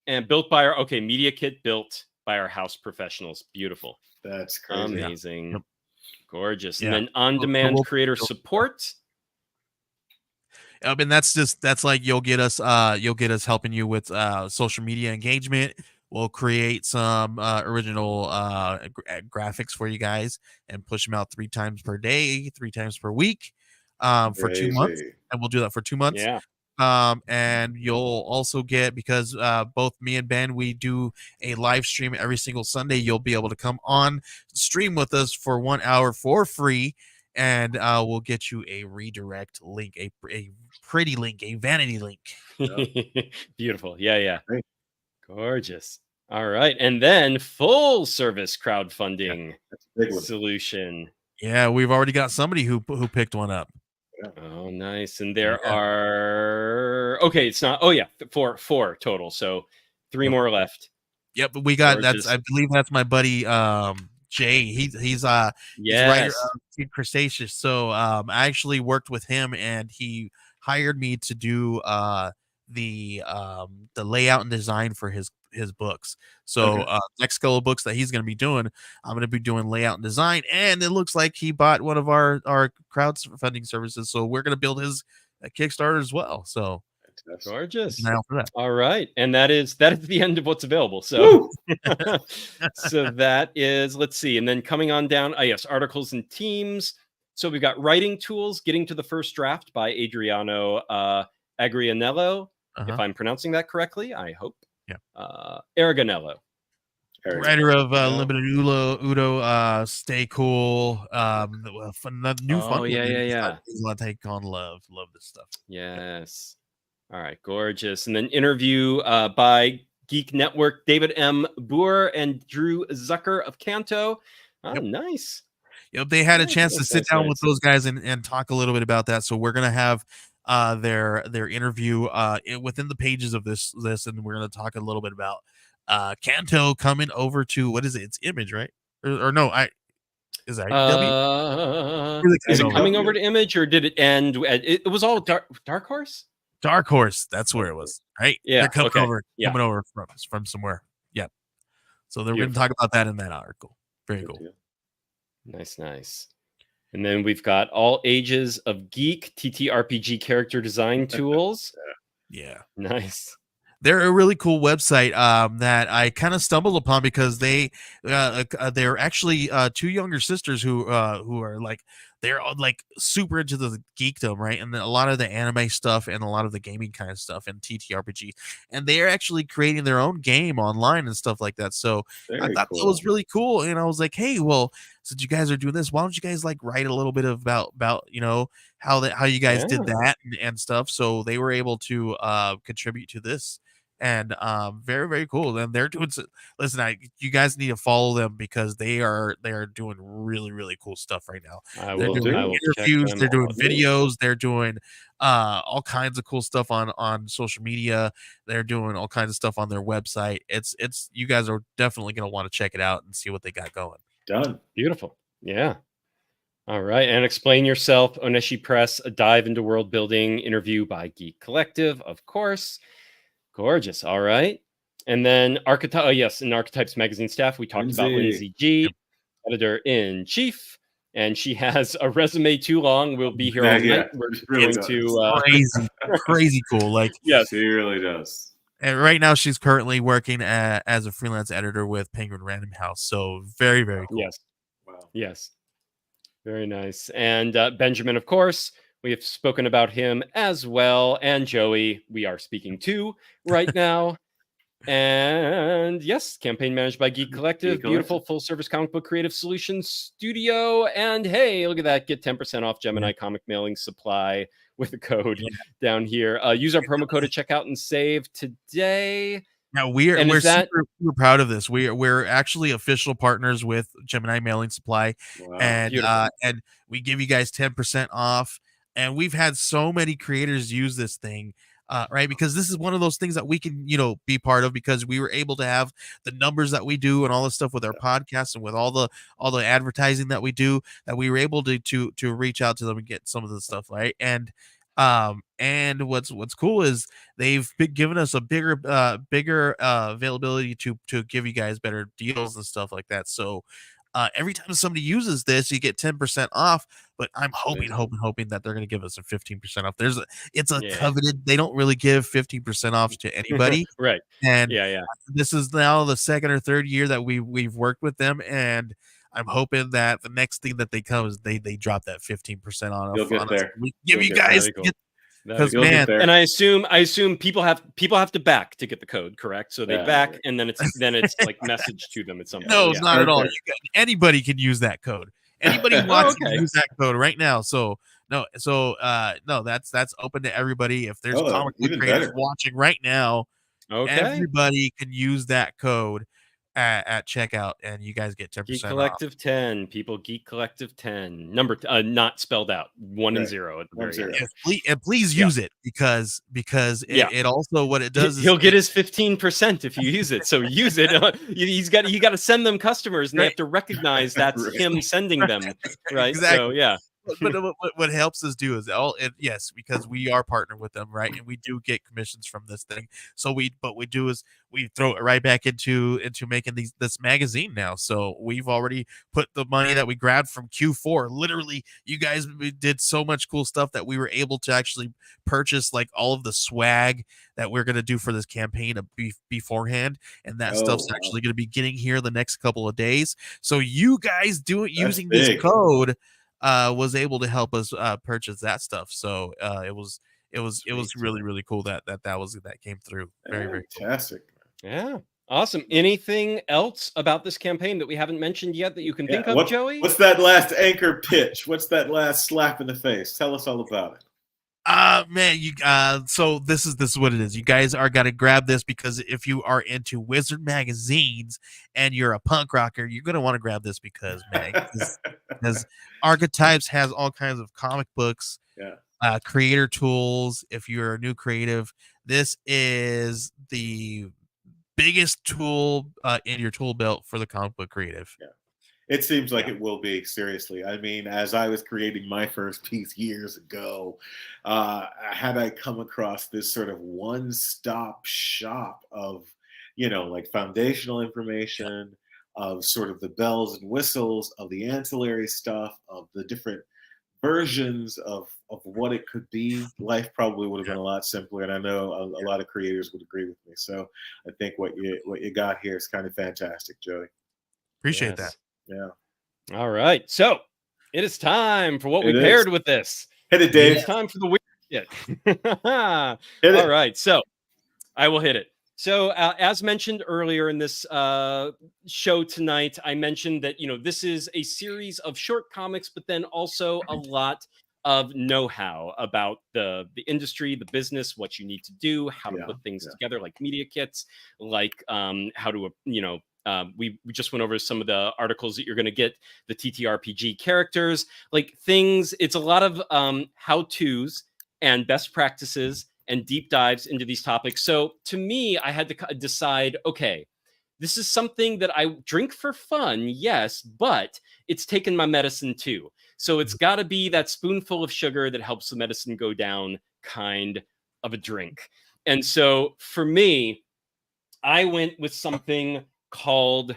And built by our media kit built by our house professionals. Beautiful. That's crazy. Amazing. Yep. Gorgeous. And then on-demand creator support. I mean, that's like you'll get us helping you with social media engagement. We'll create some original graphics for you guys and push them out 3 times per day, 3 times per week for 2 months. And we'll do that for 2 months. Yeah. And you'll also get, because both me and Ben, we do a live stream every single Sunday. You'll be able to come on stream with us for 1 hour for free and we'll get you a redirect link, a pretty link, a vanity link. Beautiful. Yeah. Great. Gorgeous. All right. And then full service crowdfunding That's a big one. solution. Yeah, we've already got somebody who picked one up. Oh, nice. And there are it's not. Oh yeah, four total. So 3 more left. Yep, but we got Gorgeous. I believe that's my buddy Jay. He's writer Yes. of Kid Cretaceous. So I actually worked with him, and he hired me to do the layout and design for his books. So next couple of books that he's going to be doing, I'm going to be doing layout and design, and it looks like he bought one of our crowdfunding services, so we're going to build his Kickstarter as well. So gorgeous. now for that. All right, and that is the end of what's available. So so that is, let's see, and then coming on down, yes, articles and teams. So we've got writing tools, getting to the first draft by Adriano Agrianello, if I'm pronouncing that correctly, I hope. Yeah. Aragonello, writer of Limited Udo, Stay Cool, new fun. Yeah. Take on love this stuff. Yes. All right, gorgeous. And then interview by Geek Network, David M. Boer and Drew Zucker of Canto. Oh, nice. Yep, they had a chance to sit down with those guys and talk a little bit about that. So we're gonna have their interview within the pages of this, and we're gonna talk a little bit about Canto coming over to, what is it? It's Image, right? Or no, is that is it coming over to Image, or did it end? It was all Dark Horse. Dark Horse, that's where it was, right? Yeah, they're coming over from somewhere. Yep. So they're going to talk about that in that article. Very cool. Nice. And then we've got all ages of Geek TTRPG character design tools. Yeah. Nice. They're a really cool website that I kind of stumbled upon because they're actually 2 younger sisters who are like, they're like super into the geekdom, right? And a lot of the anime stuff and a lot of the gaming kind of stuff and TTRPG, and they're actually creating their own game online and stuff like that. So I thought that was really cool, and I was like, hey, well, since you guys are doing this, why don't you guys like write a little bit about how you guys did that and stuff. So they were able to contribute to this. And very, very cool. And they're doing, listen, you guys need to follow them because they are doing really, really cool stuff right now. They're doing interviews, they're doing videos, they're doing all kinds of cool stuff on social media. They're doing all kinds of stuff on their website. It's you guys are definitely going to want to check it out and see what they got going. Done. Beautiful. Yeah. All right. And Explain Yourself, Oneshi Press, a dive into world building, interview by Geek Collective, of course. Gorgeous. All right. And then in Archetypes magazine staff, we talked about Lindsay G, editor-in-chief, and she has a resume too long. We'll be here all night. We're really going to crazy cool. Like, yes, he really does. And right now she's currently working as a freelance editor with Penguin Random House. So very, very cool. Yes. Wow. Yes. Very nice. And Benjamin, of course, we have spoken about him as well. And Joey, we are speaking to right now. And yes, campaign managed by Geek Collective. Beautiful full-service comic book creative solutions studio. And hey, look at that. Get 10% off Gemini comic mailing supply with the code down here. Use our promo code to check out and save today. Now we're super proud of this. We're actually official partners with Gemini Mailing Supply. Wow. And we give you guys 10% off. And we've had so many creators use this thing, right? Because this is one of those things that we can, be part of because we were able to have the numbers that we do and all this stuff with our podcasts and with all the advertising that we do, that we were able to reach out to them and get some of the stuff, right? And what's cool is they've been giving us a bigger availability to give you guys better deals and stuff like that. So every time somebody uses this, you get 10% off. But I'm hoping that they're going to give us a 15% off. It's a coveted. They don't really give 15% off to anybody, right? And this is now the second or third year that we've worked with them, and I'm hoping that the next thing that they come is they drop that 15% on us. We give you guys. Because and I assume people have to back to get the code, correct? So they back, and then it's like messaged to them at some point. No, not at all. Anybody can use that code. Anybody watching, okay. use that code right now. So no, that's open to everybody. If there's comic book even creators better. watching right now, Okay. everybody can use that code at checkout, and you guys get 10% Geek off. Collective 10. People, Geek Collective 10. Number not spelled out. 1 and 0 at the very end. And please use it because it also, what it does is he'll get his 15% if you use it. So use it. You got to send them customers, and they have to recognize that's him sending them, right? Exactly. So yeah. But what helps us do is yes, because we are partnered with them, right? And we do get commissions from this thing. So we throw it right back into making this magazine now. So we've already put the money that we grabbed from Q4. Literally, you guys did so much cool stuff that we were able to actually purchase like all of the swag that we're gonna do for this campaign beforehand, and that stuff's actually gonna be getting here the next couple of days. So you guys using this code was able to help us purchase that stuff. So it was really, really cool that came through. Very, very fantastic. Cool. Yeah. Awesome. Anything else about this campaign that we haven't mentioned yet that you can think of, Joey? What's that last anchor pitch? What's that last slap in the face? Tell us all about it. Man, so this is what it is. You guys are gonna grab this because if you are into Wizard magazines and you're a punk rocker, you're gonna want to grab this because because Archetypes has all kinds of comic books, creator tools. If you're a new creative, this is the biggest tool in your tool belt for the comic book creative. Yeah. It seems like it will be, seriously. I mean, as I was creating my first piece years ago, had I come across this sort of one-stop shop of, like foundational information, of sort of the bells and whistles, of the ancillary stuff, of the different versions of what it could be, life probably would have been a lot simpler. And I know a lot of creators would agree with me. So I think what you got here is kind of fantastic, Joey. Appreciate that. Yeah. All right. So it is time for what we paired with this. Hit it, Dave. It's time for the weird shit. All right. So I will hit it. So as mentioned earlier in this show tonight, I mentioned that, this is a series of short comics, but then also a lot of know-how about the industry, the business, what you need to do, how to put things together, like media kits, like how to, we just went over some of the articles that you're going to get, the TTRPG characters, like things. It's a lot of how-tos and best practices and deep dives into these topics. So to me, I had to decide, okay, this is something that I drink for fun, yes, but it's taken my medicine too. So it's got to be that spoonful of sugar that helps the medicine go down kind of a drink. And so for me, I went with something called,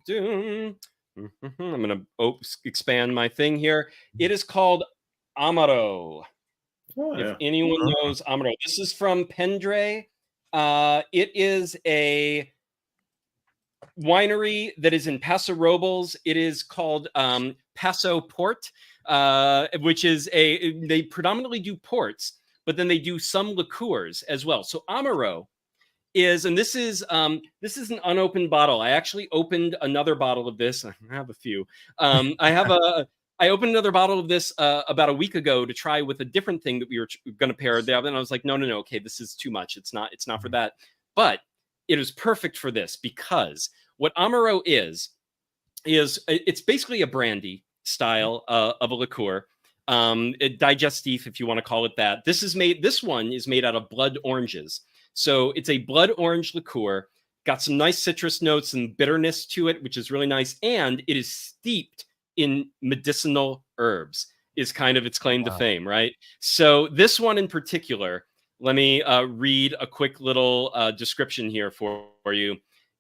I'm going to expand my thing here. It is called Amaro. If anyone knows Amaro, this is from Pendre. It is a winery that is in Paso Robles. It is called Paso Port, which is they predominantly do ports, but then they do some liqueurs as well. So Amaro is, and this is an unopened bottle. I actually opened another bottle of this. I have a few. I opened another bottle of this about a week ago to try with a different thing that we were going to pair there. Then I was like, no, okay, this is too much. It's not for that. But it is perfect for this because what Amaro is it's basically a brandy style of a liqueur, digestif, if you want to call it that. This one is made out of blood oranges. So it's a blood orange liqueur, got some nice citrus notes and bitterness to it, which is really nice. And it is steeped in medicinal herbs, is kind of its claim to fame, right? So this one in particular, let me read a quick little description here for you.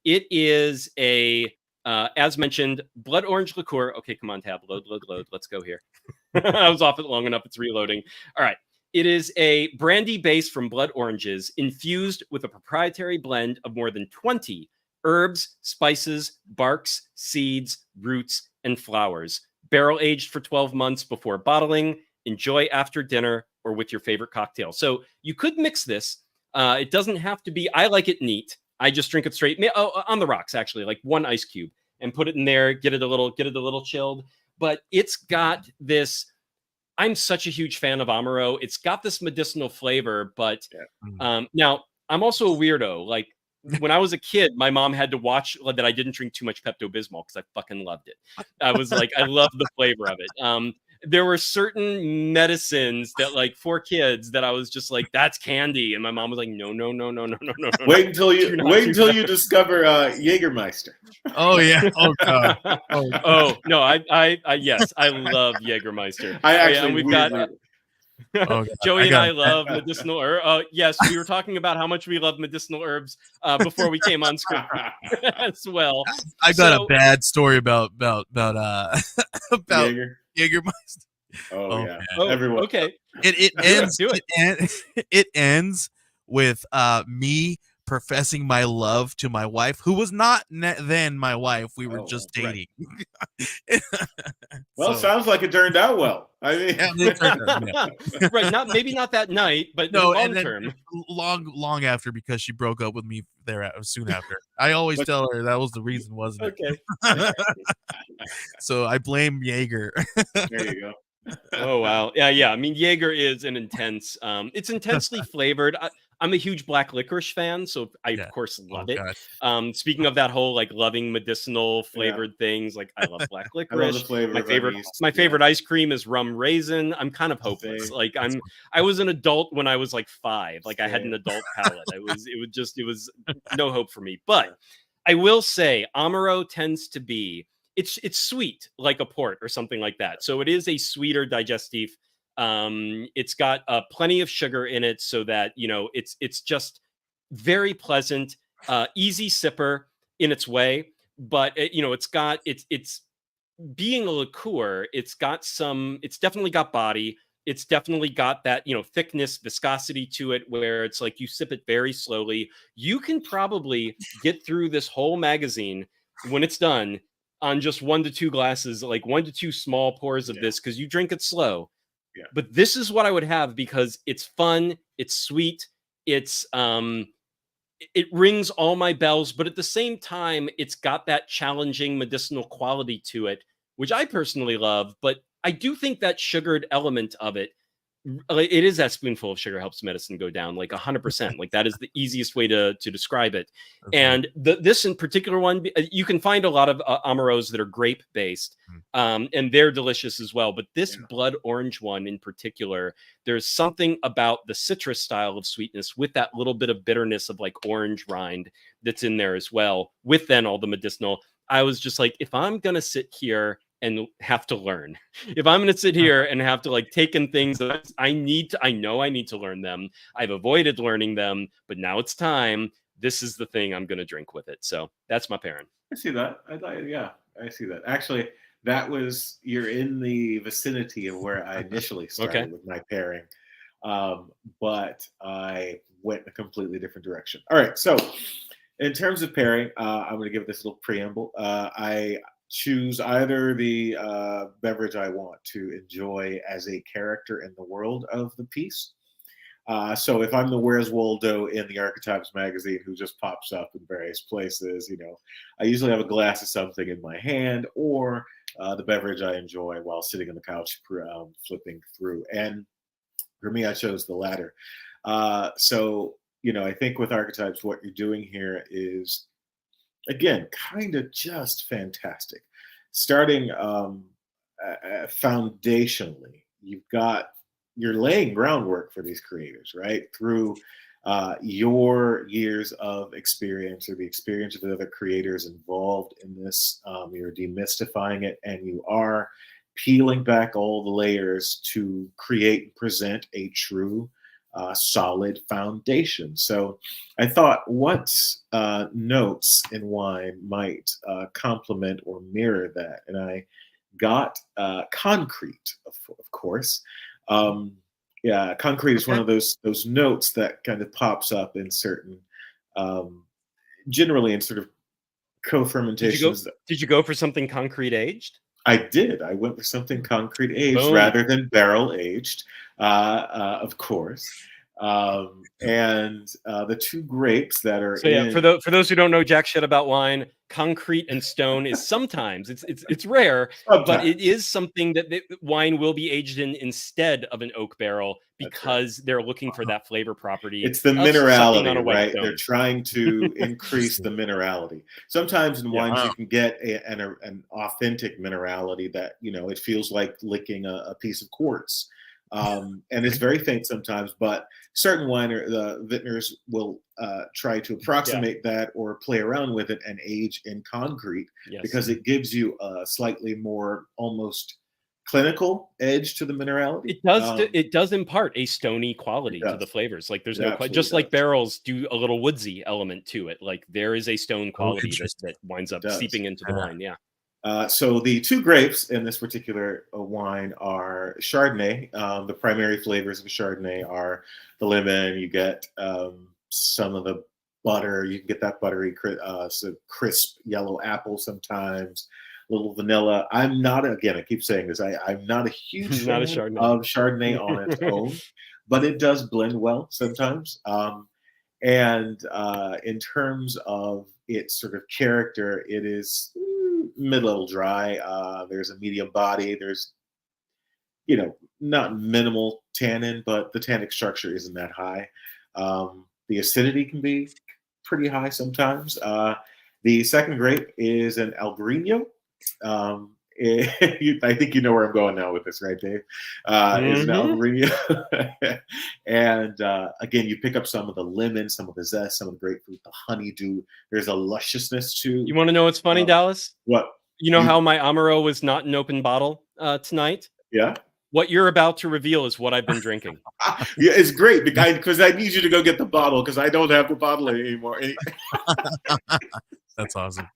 It is as mentioned, blood orange liqueur. Okay, come on, tab, load. Let's go here. I was off it long enough. It's reloading. All right. It is a brandy base from blood oranges infused with a proprietary blend of more than 20 herbs, spices, barks, seeds, roots, and flowers. Barrel aged for 12 months before bottling. Enjoy after dinner or with your favorite cocktail. So you could mix this. It doesn't have to be. I like it neat. I just drink it straight on the rocks, actually, like one ice cube, and put it in there. Get it a little chilled. but it's got this. I'm such a huge fan of Amaro. It's got this medicinal flavor, but now I'm also a weirdo. Like when I was a kid, my mom had to watch that I didn't drink too much Pepto-Bismol because I fucking loved it. I was like, I love the flavor of it. There were certain medicines that, like, for kids, that I was just like, that's candy, and my mom was like, no. Wait until you discover Jägermeister. Oh yeah. Oh god. Oh no, I yes, I love Jägermeister. I actually and we've got Joey and I love medicinal herbs. Yes, we were talking about how much we love medicinal herbs before we came on screen as well. I got a bad story about Jaeger. Jägermeister. Oh yeah. Oh, Everyone. Okay. It ends with me professing my love to my wife, who was not then my wife. We were just dating. Right. Well, sounds like it turned out well. I mean, it turned out, right? Maybe not that night, but no, long term. Long after, because she broke up with me there soon after. I always tell her that was the reason, wasn't it? Okay. So I blame Jaeger. There you go. Oh wow, yeah. I mean, Jaeger is an intense. It's intensely flavored. I'm a huge black licorice fan, so I of course love it. Speaking of that whole like loving medicinal flavored things, like I love black licorice. My favorite ice cream is rum raisin. I'm kind of hopeless. Like I was an adult when I was like 5. Like I had an adult palate. It was no hope for me. But I will say Amaro tends to be it's sweet like a port or something like that. So it is a sweeter digestif. It's got plenty of sugar in it, so that it's just very pleasant, easy sipper in its way. But it's being a liqueur. It's definitely got body. It's definitely got that thickness, viscosity to it, where it's like you sip it very slowly. You can probably get through this whole magazine when it's done on just 1 to 2 glasses, like 1 to 2 small pours of this, because you drink it slow. Yeah. But this is what I would have, because it's fun, it's sweet, it rings all my bells, but at the same time, it's got that challenging medicinal quality to it, which I personally love. But I do think that sugared element of it, it is that spoonful of sugar helps medicine go down like 100%. Like that is the easiest way to describe it. Okay. And this in particular one, you can find a lot of Amaros that are grape based, and they're delicious as well. But this blood orange one in particular, there's something about the citrus style of sweetness with that little bit of bitterness of like orange rind that's in there as well, with then all the medicinal. I was just like, if I'm gonna sit here and have to learn, if I'm going to sit here and have to like take in things that I know I need to learn them, I've avoided learning them, but now it's time. This is the thing I'm going to drink with it. So that's my pairing. I see that. I see that. Actually, you're in the vicinity of where I initially started with my pairing. But I went a completely different direction. All right. So in terms of pairing, I'm going to give this little preamble. I choose either the beverage I want to enjoy as a character in the world of the piece. So if I'm the Where's Waldo in the Archetypes magazine who just pops up in various places, I usually have a glass of something in my hand, or the beverage I enjoy while sitting on the couch flipping through. And for me, I chose the latter. So I think with Archetypes, what you're doing here is, again, kind of just fantastic. Starting foundationally, you're laying groundwork for these creators, right? Through your years of experience, or the experience of the other creators involved in this. You're demystifying it, and you are peeling back all the layers to create and present a true solid foundation. So I thought, what notes in wine might complement or mirror that? And I got concrete, of course. Concrete is one of those notes that kind of pops up in certain, generally in sort of co-fermentations. Did you go for something concrete aged? I did. I went for something concrete aged rather than barrel aged, of course. And the two grapes that are So yeah, in. for those who don't know jack shit about wine, concrete and stone is sometimes it's rare, but it is something that wine will be aged in instead of an oak barrel because they're looking for that flavor property. It's the of sucking minerality, on a white right? stone. They're trying to increase the minerality. Sometimes in wines you can get an authentic minerality that, you know, it feels like licking a piece of quartz. And it's very faint sometimes, but certain vintners will try to approximate that or play around with it and age in concrete because it gives you a slightly more almost clinical edge to the minerality. It does impart a stony quality to the flavors. Like there's just like barrels do a little woodsy element to it. Like there is a stone quality that winds up seeping into the wine. Yeah. So the two grapes in this particular wine are Chardonnay. The primary flavors of Chardonnay are the lemon. You get some of the butter. You can get that buttery, crisp yellow apple sometimes. A little vanilla. I'm not, again, I keep saying this, I'm not a huge fan of Chardonnay on its own, but it does blend well sometimes. And in terms of its sort of character, it is mid-level dry. There's a medium body. There's, you know, not minimal tannin, but the tannic structure isn't that high. The acidity can be pretty high sometimes. The second grape is an Albarino. I think you know where I'm going now with this, right, Dave? Is an Albarino. And again, you pick up some of the lemon, some of the zest, some of the grapefruit, the honeydew. There's a lusciousness to. You want to know what's funny, Dallas? What? You know how my Amaro was not an open bottle tonight? Yeah. What you're about to reveal is what I've been drinking. Yeah, it's great because I need you to go get the bottle because I don't have the bottle anymore. That's awesome.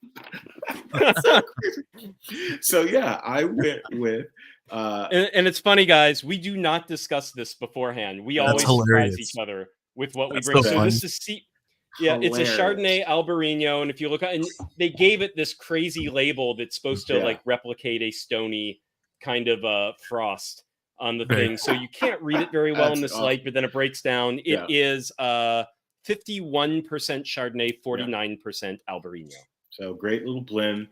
So yeah, I went with and it's funny, guys, we do not discuss this beforehand. We always surprise each other with what we bring. So this is it's a Chardonnay Albarino, and if you look at, and they gave it this crazy label that's supposed to like replicate a stony kind of frost on the thing, so you can't read it very well in this light, but then it breaks down. It is 51% Chardonnay, 49% Albarino. So great little blend.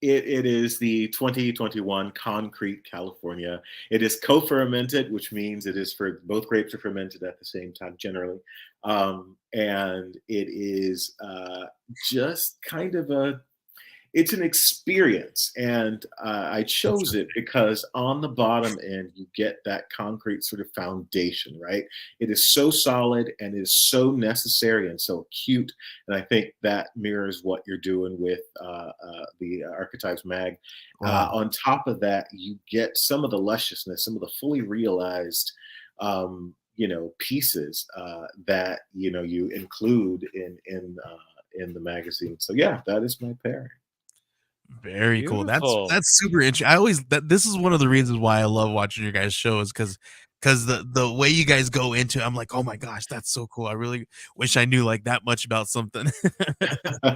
It is the 2021 Concrete California. It is co-fermented, which means it is for both grapes are fermented at the same time generally. And it is just kind of it's an experience. And I chose it because on the bottom end, you get that concrete sort of foundation, right? It is so solid and it is so necessary and so acute. And I think that mirrors what you're doing with the Archetypes mag. Wow. On top of that, you get some of the lusciousness, some of the fully realized pieces that you include in the magazine. So yeah, that is my pairing. Very cool. That's super interesting. This is one of the reasons why I love watching your guys' shows because the way you guys go into it, I'm like, oh my gosh, that's so cool. I really wish I knew like that much about something.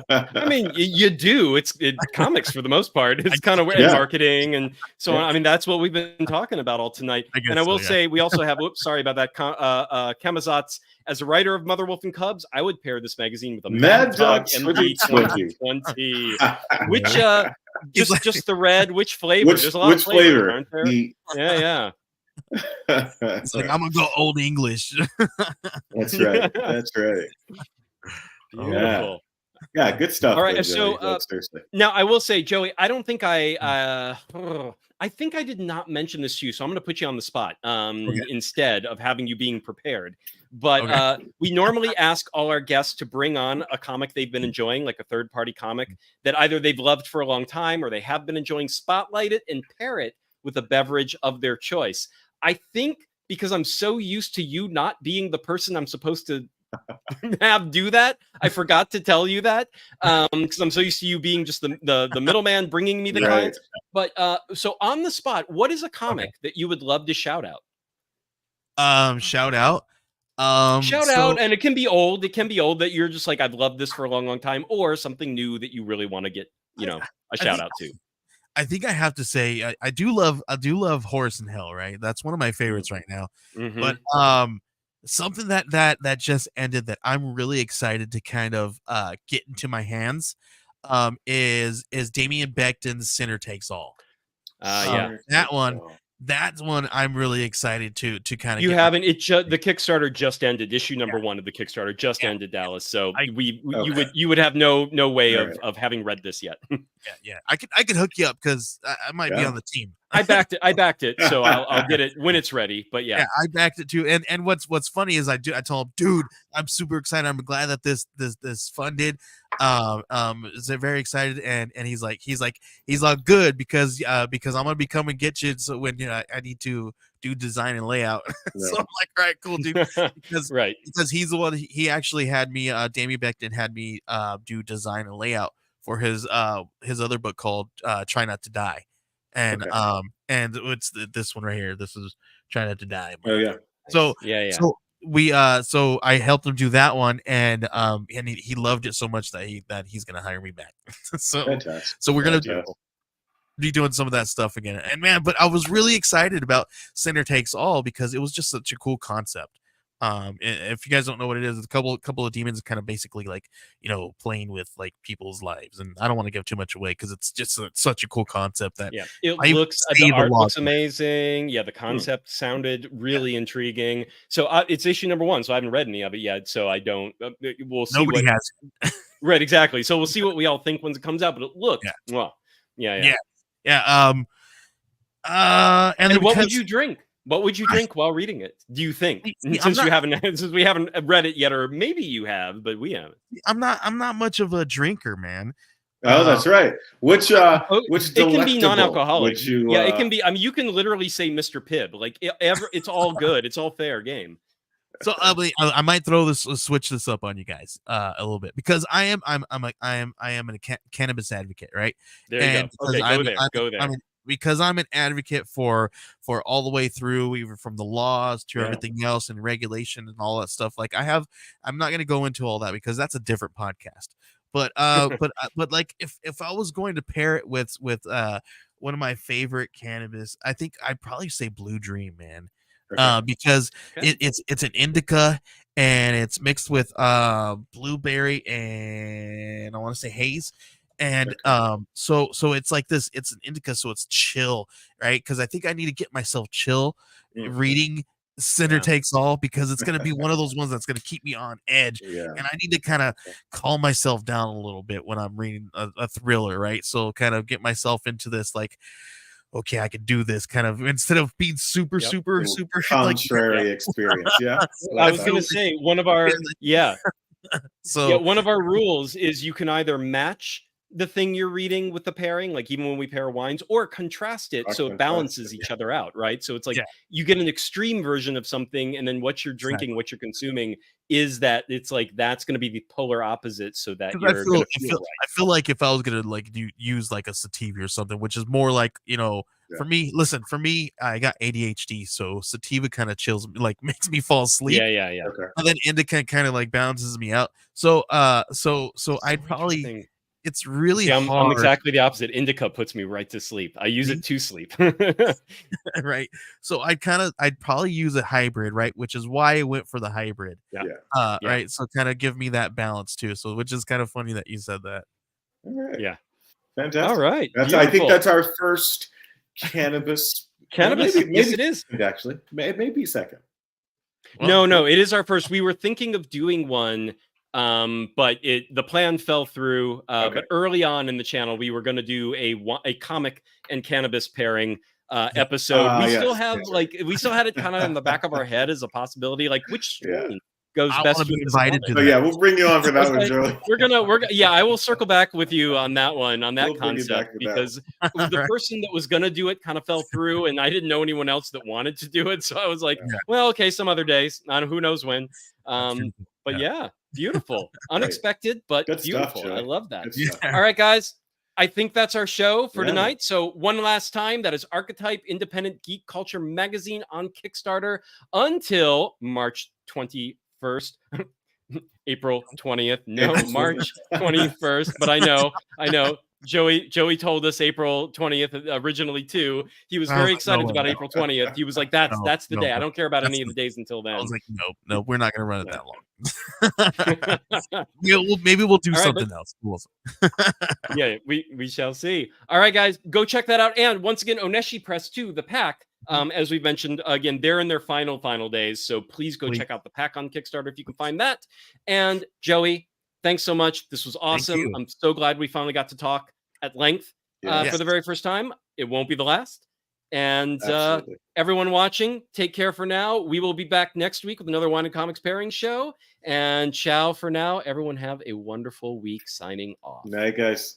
I mean, you do. It's comics for the most part. It's kind of weird, marketing and so on. I mean, that's what we've been talking about all tonight. And I will say, we also have. Sorry about that. Camazotz, as a writer of Mother Wolf and Cubs, I would pair this magazine with a Mad Dog MD 2020. Which just the red? Which flavor? There's a lot of flavor, aren't there? Yeah. It's like I'm gonna go Old English. That's right. That's right. Beautiful. Yeah, good stuff. All right. So now I will say, Joey, I don't think I think I did not mention this to you, so I'm going to put you on the spot instead of having you being prepared. But we normally ask all our guests to bring on a comic they've been enjoying, like a third-party comic that either they've loved for a long time or they have been enjoying, spotlight it and pair it with a beverage of their choice. I think because I'm so used to you not being the person I'm supposed to have do that, I forgot to tell you that because I'm so used to you being just the middleman bringing me the clients. But so on the spot, what is a comic that you would love to shout out? Shout out, and it can be old. It can be old that you're just like, I've loved this for a long time, or something new that you really want to get, a shout out to. I think I have to say I do love Horus In Hell, right? That's one of my favorites right now. Mm-hmm. But something that just ended that I'm really excited to kind of get into my hands is Damian Becton's Sinner Takes All. Yeah, That's one I'm really excited to kind of you get haven't the Kickstarter just ended. Issue number 1 of the Kickstarter just ended, Dallas. So you would have no way of having read this yet. I could hook you up because I might be on the team. I backed it, so I'll get it when it's ready. But yeah, I backed it too. And what's funny is I told him, dude, I'm super excited. I'm glad that this funded. Is very excited, and he's like good because I'm gonna be coming get you. So when I need to do design and layout. So I'm like, all right, cool, dude. Because he's the one. He actually had me. Damian Becton had me do design and layout for his other book called Try Not to Die. And and it's this one right here. This is Try Not to Die. So we so I helped him do that one, and he loved it so much that he's gonna hire me back. So we're gonna be doing some of that stuff again. And man, but I was really excited about Sinner Takes All because it was just such a cool concept. If you guys don't know what it is, it's a couple of demons kind of basically like, playing with like people's lives, and I don't want to give too much away because it's just such a cool concept that the art looks amazing. The concept sounded really intriguing. So it's issue number 1, so I haven't read any of it yet, so I don't we'll see. Nobody has right, exactly. So we'll see what we all think when it comes out, but it looks and what would you drink? What would you drink while reading it? Do you think? Since we haven't read it yet, or maybe you have, but we haven't. I'm not much of a drinker, man. Oh, that's right. Which it can be non-alcoholic. It can be. I mean, you can literally say Mr. Pibb. Like it's all good. It's all fair game. So I might switch this up on you guys a little bit because I am a cannabis advocate, right? There you go. Okay, go there. Because I'm an advocate for all the way through, even from the laws to everything else and regulation and all that stuff. Like I'm not going to go into all that because that's a different podcast. But but like if I was going to pair it with one of my favorite cannabis, I think I'd probably say Blue Dream, man. Because it's an indica and it's mixed with blueberry and I want to say haze. And so it's like this, it's an indica, so it's chill, right? Because I think I need to get myself chill reading Sinner Takes All because it's gonna be one of those ones that's gonna keep me on edge. And I need to kind of calm myself down a little bit when I'm reading a thriller, right? So kind of get myself into this like, okay, I can do this kind of instead of being super contrary experience. I was gonna say one of our one of our rules is you can either match the thing you're reading with the pairing, like even when we pair wines, or contrast it so it balances each other out, right? So it's like you get an extreme version of something, and then what you're drinking, what you're consuming is that it's like that's going to be the polar opposite, so that I feel like if I was gonna like use like a sativa or something, which is more like for me, I got ADHD, so sativa kind of chills, like makes me fall asleep. Okay. And then indica kind of like balances me out. So I'd probably. It's really hard. I'm exactly the opposite. Indica puts me right to sleep. I use it to sleep. Right. So I'd probably use a hybrid, right? Which is why I went for the hybrid. Right. So kind of give me that balance too. So which is kind of funny that you said that. All right. Yeah. Fantastic. All right. I think that's our first cannabis. Maybe yes, it is. Actually, it may be second. Well, no, it is our first. We were thinking of doing one. But the plan fell through. But early on in the channel, we were going to do a comic and cannabis pairing episode. We still have we still had it kind of in the back of our head as a possibility, like which strain goes best. Be invited to we'll bring you on for that one, Joey. We're gonna I will circle back with you on that one, on that concept, because the person that was gonna do it kind of fell through, and I didn't know anyone else that wanted to do it, so I was like, well, okay, some other days, who knows when. But beautiful, unexpected, but good beautiful. Stuff, I love that. All right, guys. I think that's our show for tonight. So one last time, that is Archetype Independent Geek Culture Magazine on Kickstarter until March 21st. April 20th. No, March 21st. But I know Joey told us April 20th originally too. He was very excited about April 20th. He was like, that's the day. I don't care about any of the days until then. I was like, nope, we're not gonna run it that long. Maybe we'll do something else. Yeah, we shall see. All right, guys, go check that out. And once again, Oneshi Press 2, the pack. As we mentioned, again, they're in their final days. So please go check out the pack on Kickstarter if you can find that. And Joey, thanks so much. This was awesome. I'm so glad we finally got to talk at length for the very first time. It won't be the last. And everyone watching, take care for now. We will be back next week with another Wine and Comics pairing show. And ciao for now. Everyone have a wonderful week. Signing off. Night, guys.